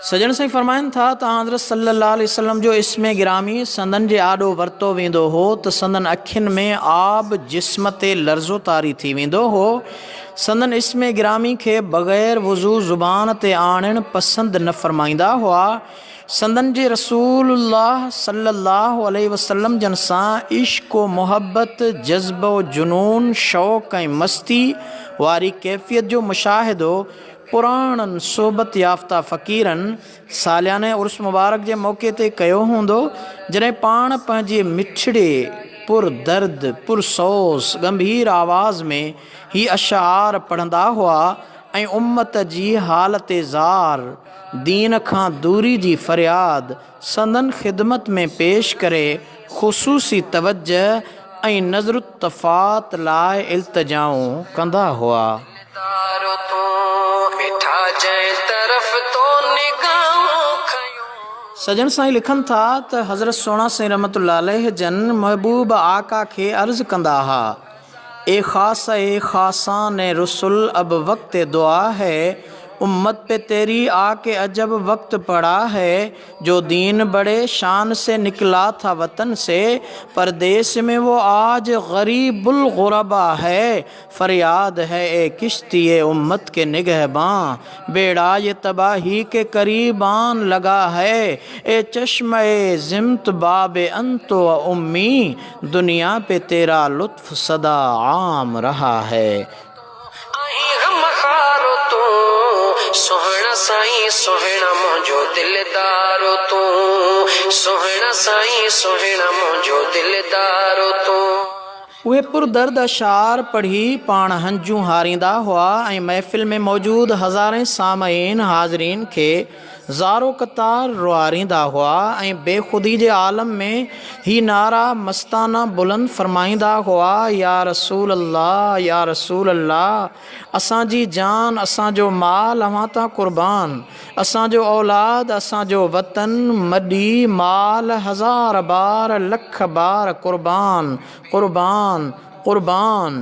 [SPEAKER 2] सजन साईं फरमाइनि था त हज़रत सल्लल्लाहु अलैहि वसल्लम जो इस्म गिरामी संदन जे आॾो वरितो वेंदो हो त संदन अखियुनि में आब जिस्म ते लर्ज़ो तारी थी वेंदो हो। संदन इस्म गिरामी खे बग़ैर वुज़ू ज़ुबान ते आणणु पसंदि न फ़रमाईंदा हुआ। संदन जे रसूलुल्लाह सल्लल्लाहु अलैहि वसल्लम जन सां इश्क़ व मुहब्बत, जज़्ब व जुनून, शौक़ ऐं मस्ती वारी कैफ़ियत जो मुशाहिदो पुराणनि सोबत याफ़्ता फ़क़ीरनि सालियाने उर्स मुबारक जे मौक़े ते कयो हूंदो, जॾहिं पाण पंहिंजे मिठड़े पुरदर्द पुरसोस गंभीर आवाज़ में ही अशआर पढ़ंदा हुआ ऐं उम्मत जी हालत ज़ार, दीन खां दूरी जी फ़रियाद संदन ख़िदमत में पेश करे ख़ुसूसी तवज्जो ऐं नज़रुत्तफ़ात लाइ इल्तिजाऊं कंदा हुआ। सजन साईं लिखनि था त हज़रत सोना साईं रहमतुल्लाह अलैह जन महबूब आका खे अर्ज़ कंदा हा, ए ख़ासान रसुल अब वक्त दुआ है, उम्मत पे तेरी आके अजब वक्त पड़ा है, जो दीन बड़े शान से निकला था वतन से, परदेश में वो आज गरीबुल गुरबा है, फरियाद है ए किश्ती उम्मत के निगहबां, बेड़ा ये तबाही के करीबान लगा है, ए चश्मे ज़िम्त बाबे अंतो उम्मी, दुनिया पे तेरा लुत्फ सदा आम रहा है।
[SPEAKER 1] सोहना साईं सोहना मुंहिंजो दिलदारो तू, सोहना साईं सोहना मुंहिंजो दिलदारो तू।
[SPEAKER 2] उहे पुरदर्द अशार पढ़ी पाण हंजूं हारींदा हुआ ऐं महफ़िल में मौजूदु हज़ारें सामईन हाज़रीन खे ज़ारो क़तार रुआरींदा हुआ ऐं बेख़ुदी जे आलम में ही नारा मस्ताना बुलंद फरमाईंदा हुआ, या रसूल अल्लाह, या रसूल अल्लाह, असांजी जान, असांजो माल अव्हां तां क़ुर्बान, असांजो औलाद, असांजो वतन, मडी माल, हज़ार बार लख बार क़ुर्बान क़ुर्बान क़ुर्बान।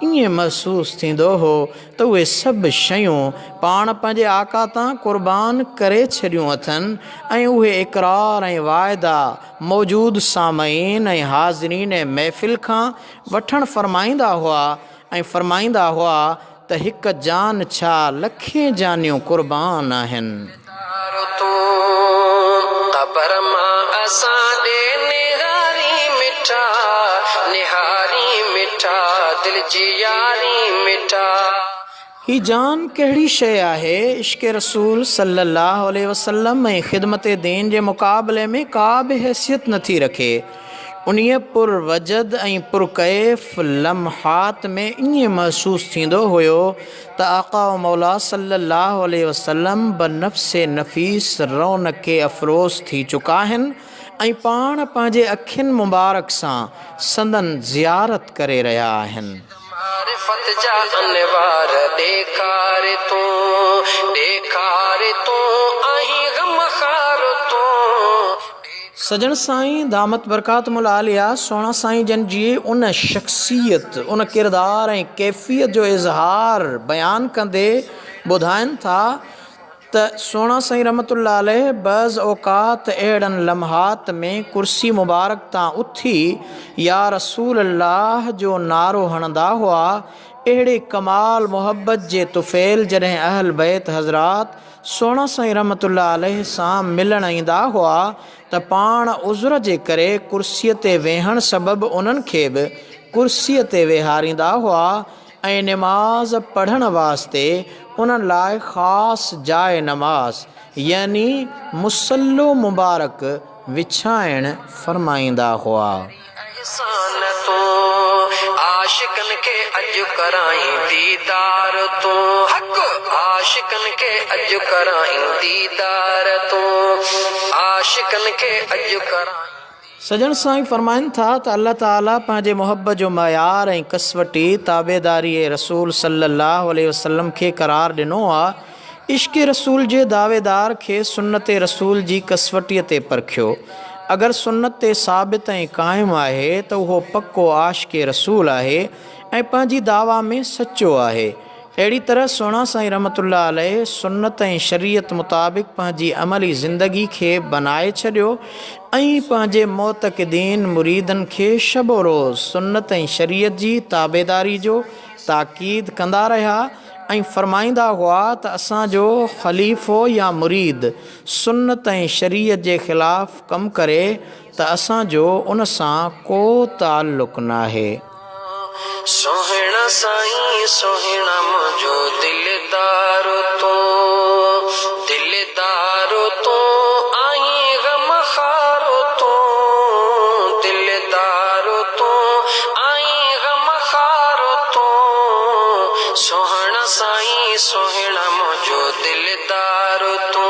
[SPEAKER 2] ईअं महसूसु थींदो हो त उहे सभु शयूं पाण पंहिंजे आका तां क़ुर्बान करे छॾियूं अथनि ऐं उहे इक़रार ऐं वाइदा मौजूदु सामईन ऐं हाज़रीन महफ़िल खां वठणु फ़रमाईंदा हुआ ऐं फ़रमाईंदा हुआ त हिकु जान छा लखे जानियूं क़ुर्बान आहिनि। ही जान कहिड़ी शइ आहे? इश्क़ रसूल सल्लल्लाहु अलैहि वसल्लम ऐं ख़िदमत दीन जे मुक़ाबले में का बि हैसियत नथी रखे। उन्हीअ पुरवजद ऐं पुरकैफ़ लम्हात में ईअं महसूसु थींदो हुयो त आका व मौला सल्लल्लाहु अलैहि वसल्लम बनफ़्से नफ़ीस रौनक़ अफ़रोज़ थी चुका आहिनि ऐं पाण पंहिंजे अखियुनि मुबारक सां संदन ज़ियारत करे रहिया आहिनि। सजण साईं दामत बरकातुल आलिया सोना साईं जन जी उन शख़्सियत, उन किरदार ऐं कैफ़ियत जो इज़हार बयानु कंदे ॿुधाइनि था त सोना साईं रहमतुल्लाह अलैह बज़ औक़ात अहिड़नि लम्हात में कुर्सी मुबारक तां उथी या रसूल अल्लाह जो नारो हणंदा हुआ। अहिड़े कमाल मुहब्बत जे तुफ़ैल जॾहिं अहल बैत हज़रात सोना साईं रहमतुल्लाह अलैह सां मिलण ईंदा हुआ त पाण उज़्र जे करे कुर्सीअ ते वेहण सबबि उन्हनि खे बि कुर्सीअ ते वेहारींदा हुआ ऐं नमाज़ पढ़ण वास्ते उन्हनि लाइ ख़ासि जाइ नमाज़ यानी मुसल्लो मुबारक विछाइण फ़रमाईंदा हुआ। आशिकन के अज कराई दीदार तू हक, आशिकन के अज कराई दीदार तू, आशिकन के अज कराई। सजण साईं फ़रमाइनि था त अल्लाह ताला पंहिंजे मुहब्बत जो मयार ऐं कसवटी ताबेदारी रसूल सल्लल्लाहु अलैहि वसल्लम खे क़रार ॾिनो आहे। इश्क़ रसूल जे दावेदार खे सुन्नत रसूल जी कसवटीअ ते परखियो। अगरि सुन्नत ते साबित ऐं क़ाइमु आहे त उहो पको आशिक़ रसूल आहे ऐं पंहिंजी दावा में सचो आहे। अहिड़ी तरह सोना साईं रहमतुल्लाह अलैह सुन्नत ऐं शरीयत मुताबिक़ पंहिंजी अमली ज़िंदगी खे बनाए छॾियो ऐं पंहिंजे मोतक़दीन मुरीदनि खे शबो रोज़ सुन्नत ऐं शरीयत जी ताबेदारी जो ताक़ीद कंदा रहिया ऐं फ़रमाईंदा हुआ त असांजो ख़लीफ़ो या मुरीद सुन्नत ऐं शरीयत जे ख़िलाफ़ कमु करे त असांजो उन सां को ताल्लुक़ नाहे। सोहिणा साईं सोहिणा मुंहिंजो दिलदारो तो आई गमखारो तो, दिलदारो तो आई गमखारो तो, सोहिणा साईं सोहिणा मुंहिंजो दिलदारो तो,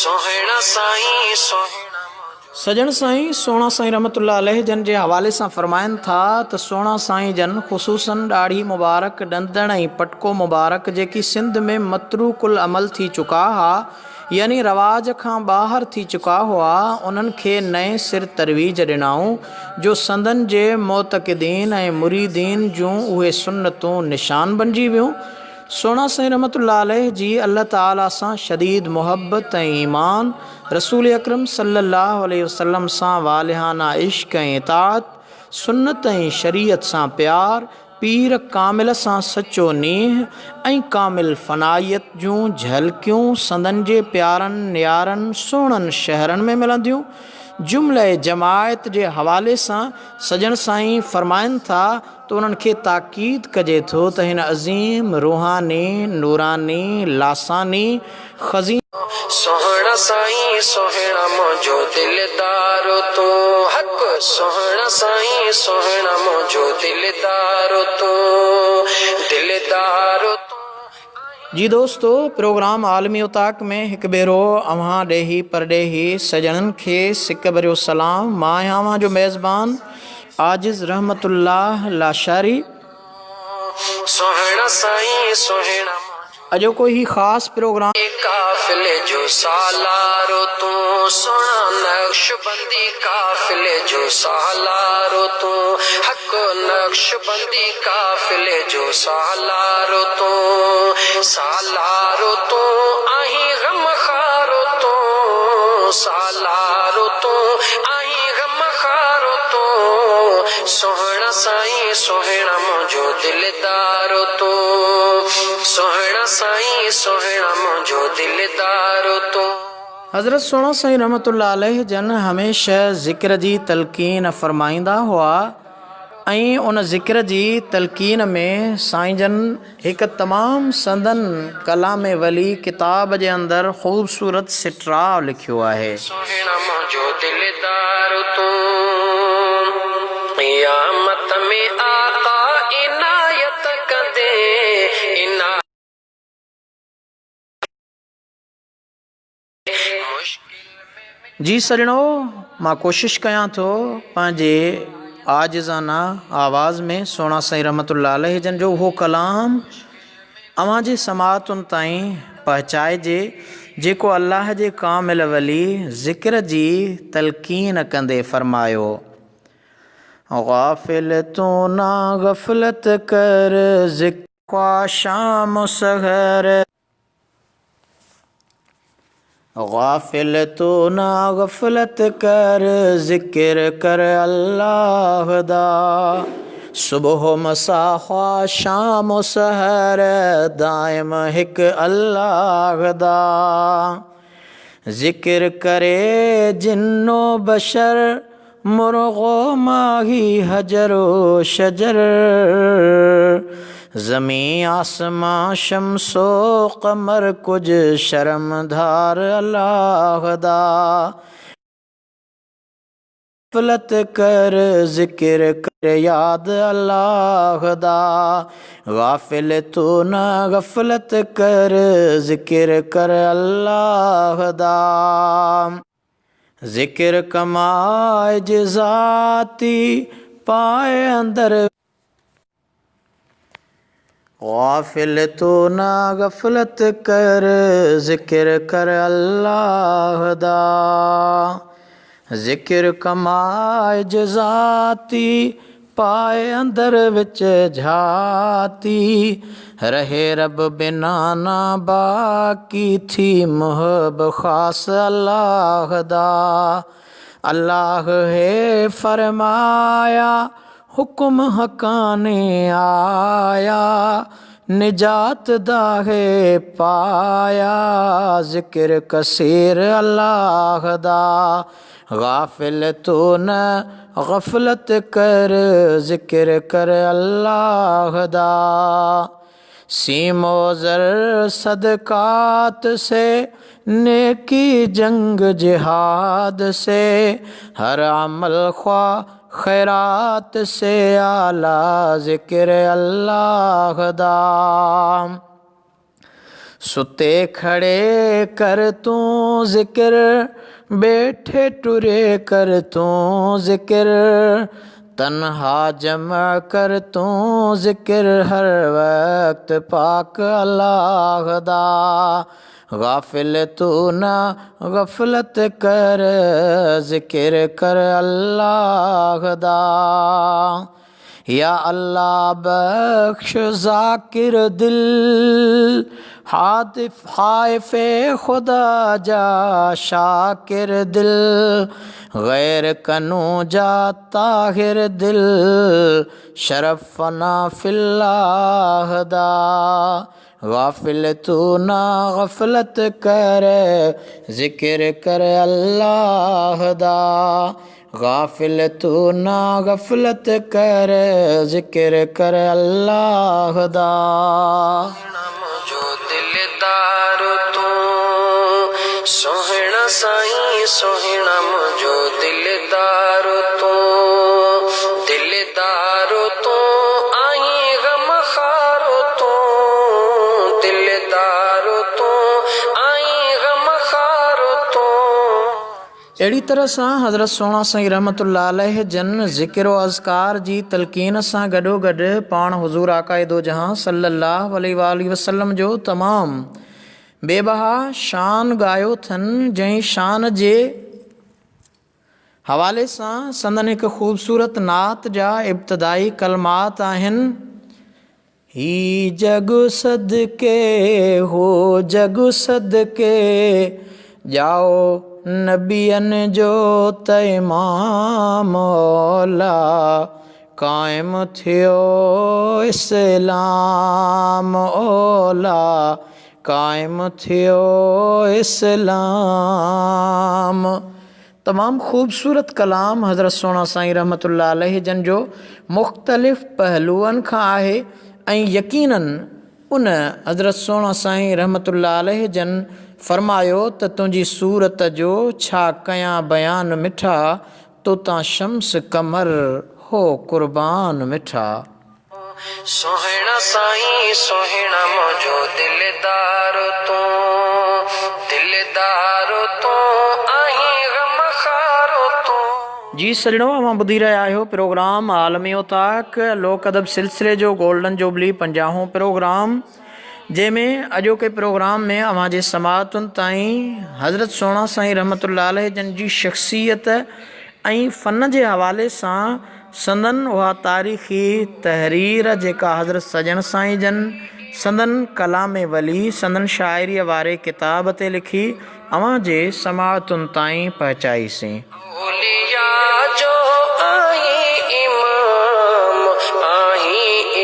[SPEAKER 2] सोहिणा साईं सोहिणा। सजण साईं सोना साईं रहमतुल्लाह अलैह जन जे हवाले सां फ़रमाइनि था त सोना साईं जन ख़ुसूसन ॾाढ़ी मुबारक, ॾंदड़ ऐं पटको मुबारक जेकी सिंध में मतरूकुल अमल थी चुका हुआ यानी रवाज खां ॿाहिरि थी चुका हुआ, उन्हनि खे नए सिर तरवीज ॾिनऊं जो संदन जे मोतक़दीन ऐं मुरीदीन जूं उहे सुन्नतूं निशान बणिजी वियूं। सोना साईं रहमतुल्लाह अलैह जी अल्लाह ताला सां शदीद मुहब्बत ऐं ईमान, रसूल अकरम सल्लल्लाहु अलैहि वसल्लम सां वालिहाना इश्क़ ऐं इताअत, सुन्नत ऐं शरीयत सां प्यार, पीर कामिल सां सचो नीह ऐं कामिल फ़नाइयत जूं झलकियूं संदन जे प्यारनि यारनि सुहिणनि शहरनि में मिलंदियूं। जुमिले जमायत जे हवाले सां सजण साईं फ़रमाइनि था त उन्हनि खे ताक़ीद कजे थो त हिन अज़ीम रूहानी नूरानी लासानी ख़ज़ीन सोहिणा साईं सोहिणा मुंहिंजो दिलदारो तो हक, सोहिणा साईं सोहिणा मुंहिंजो दिलदारो तो, दिलदारो तो जी दोस्तों, प्रोग्राम आलमी उताक में हिक भेरो अव्हां ॾेही परॾेही सजणनि खे सिक भरियो सलाम। मां आहियां जो मेज़बान आजिज़ रहमतुल्लाह लाशारी।
[SPEAKER 1] सोहणा साईं सोहणा
[SPEAKER 2] अॼोको ही ख़ासि प्रोग्राम
[SPEAKER 1] काफिले जो सालारो तू सोना नक्शबंदी काफिले जो सालारो तू हक नक्शबंदी काफिले जो सालारो तू आही गम खारो तू सालारो तू आही गम खारो तू सोहणा साईं सोहणा मुंहिंजो दिलदारो तू सोहणा साईं सोहणा मुंहिंजो दिलदारो तू।
[SPEAKER 2] हज़रत सोना साईं रहमतुल्लाह अलैह जन हमेशह ज़िक्र जी तलक़ीन फ़रमाईंदा हुआ ऐं उन ज़िक्र जी तलक़ीन में साईं जन हिकु तमामु संदन कलाम वली किताब जे अंदरि ख़ूबसूरत सिटराव लिखियो आहे।
[SPEAKER 1] सोहणा मुंहिंजो दिलदारो तू क़यामत में आका इनायत कंदे
[SPEAKER 2] जी सजणो, मां कोशिशि कयां थो पंहिंजे आजिज़ाना आवाज़ में सोना साईं रहमतुल्लाह अलैह जन जो उहो कलाम अव्हां जे समाअतुनि ताईं पहुचाइजे जेको अल्लाह जे कामिल वली ज़िक्र जी तलक़ीन कंदे फ़रमायो। गाफ़िल तू ना गफ़लत कर ज़िक्र शाम सहर गाफ़िल तू ना गफ़लत कर ज़िक्र कर अल्लाह दा सुबह मसा ख्वा शाम सहर दाइम हिक अल्लाह दा ज़िक्र करे जिन्नो बशर मुर्गो माही हजरो शजर ज़मीं आसमां शम्सो क़मर कुछ शर्मधार अल्लाह दा गफ़लत कर ज़िक्र कर याद अल्लाह दा गाफ़िल तू न गफ़लत कर ज़िक्र कर अल्लाह दा ज़िक्र कमाए ज़ाती पाए अंदर गाफ़िल तू ना गफ़लत कर ज़िक्र कर अल्लाह दा ज़िक्र कमाए ज़ाती पाए अंदर विच झाती रहे रब बिना ना बाकी थी मुहब ख़ास अल्लाह दा अल्लाह है फरमाया हुक्म हकाने आया निजात दाहे पाया ज़िक्र कसीर अल्लाह दा गाफ़िल तू न गफ़लत कर ज़िक्र कर अल्लाह दा सीमो ज़र सदकात से नेकी जंग जिहाद से हर अमल ख्वा खैरात से आला ज़िक्र अल्लाह दा सुते खड़े कर तू ज़िक्र बैठे टुरे कर तू ज़िक्र तन्हा जमा कर तू ज़िक्र हर वक्त पाक अल्लाह दा गाफ़िल तू ना गफ़लत कर ज़िक्र कर अल्लाह दा या अल्लाह बख्श ज़ाकिर दिल हातिफ हाइफ़े खुदा जा शाकिर दिल गैर कनू जा ताहिर दिल शरफ़ना फिल्लाह दा गाफ़िल तू ना गफ़लत कर ज़िक्र कर अल्लाह दा गाफ़िल तू ना गफ़लत कर ज़िक्र कर अल्लाह दा
[SPEAKER 1] मुंहिंजो दिलदारो तू सोहणा साईं सोहणा मुंहिंजो दिलदारो तू दिलदारो तू आई गम खारो तू दिलदारो दिलदार तूं आई गम खार तूं।
[SPEAKER 2] अहिड़ी तरह सां हज़रत सोना साईं रहमतुल्लाह अलैह जन ज़िक्र व अज़कार जी तलक़ीन सां गॾोगॾु पाण हुज़ूर आक़ाए दो जहां सल्लल्लाहु अलैहि वसल्लम जो तमामु बेबहा शान ॻायो अथनि, जंहिं शान जे हवाले सां संदन हिकु ख़ूबसूरत नात जा इब्तिदाई कलमात आहिनि। ही जग सदके हो जग सदके जाओ नबियन जो तइमाम मौला क़ाइम थियो इस्लाम मौला क़ाइम थियो इस्लाम। तमामु ख़ूबसूरत कलाम हज़रत सोना साईं रहमतुल्लाह अलैह जन जो मुख़्तलिफ़ पहलुअनि खां आहे ऐं यकीनन उन हज़रत सोना साईं रहमतुल्लाह अलैह जन फरमायो त तुंहिंजी सूरत जो छा कयां बयान मिठा, तो तां शम्स कमर हो कुर्बान मिठा।
[SPEAKER 1] सोहिणा साईं सोहिणा मुंहिंजो दिलदार तूं आई गम खार तूं।
[SPEAKER 2] जी सजणो, अवां ॿुधी रहिया आहियो प्रोग्राम आलमी उताक लोक अदब सिलसिले जो गोल्डन जुबली 50हों प्रोग्राम, जंहिंमें अॼोके प्रोग्राम में अवां जे समाअतुनि ताईं हज़रत सोना साईं रहमतुल्लाह अलैह जन जी शख़्सियत ऐं फ़न जे हवाले सां संदन उहा तारीख़ी तहरीर जेका हज़रत सजण साईं जन संदन कलाम वली संदन शाइरीअ वारे किताब ते लिखी अवां जे समाअतुनि ताईं पहुचाईसीं।
[SPEAKER 1] औलिया जो आई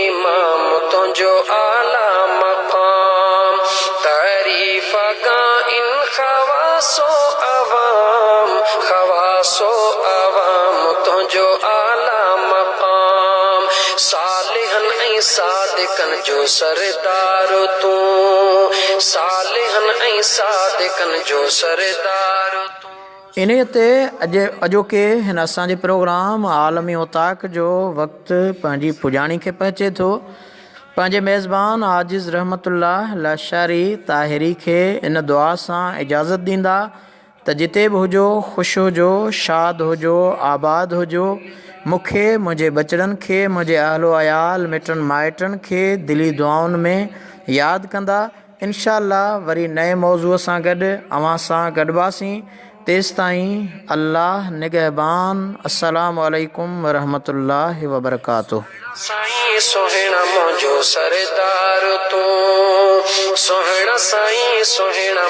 [SPEAKER 1] इमाम तुंहिंजो आला मक़ाम तारीफ़ गा इन ख़वासो अवाम तुंहिंजो आला मक़ाम सालिहन ऐं सादिकन जो सरदार तूं सालिहन ऐं सादिकन जो सरदार तूं।
[SPEAKER 2] इन ते अॼोके हिन असांजे प्रोग्राम आलमी उताक जो वक़्तु पंहिंजी पुॼाणी खे पहुचे थो। पंहिंजे मेज़बान आजिज़ रहमतुल्लाह लाशारी ताहिरी खे इन दुआ सां इजाज़त ॾींदा त जिते बि हुजो ख़ुशि हुजो, शाद हुजो, आबाद हुजो। मूंखे, मुंहिंजे बचड़नि खे, मुंहिंजे अहलो अयाल मिटनि माइटनि खे दिली दुआउनि में यादि कंदा। इंशाअल्लाह वरी नए मौज़ूअ सां गॾु अवां सां गॾिबासीं। तेसिताईं अल्लाह निगहबान। अस्सलामु अलैकुम वरहमतुल्लाहि वबरकातुहू।
[SPEAKER 1] साईं सोहिणा मुंहिंजो सरदार तूं सोहिणा साईं सोहिणा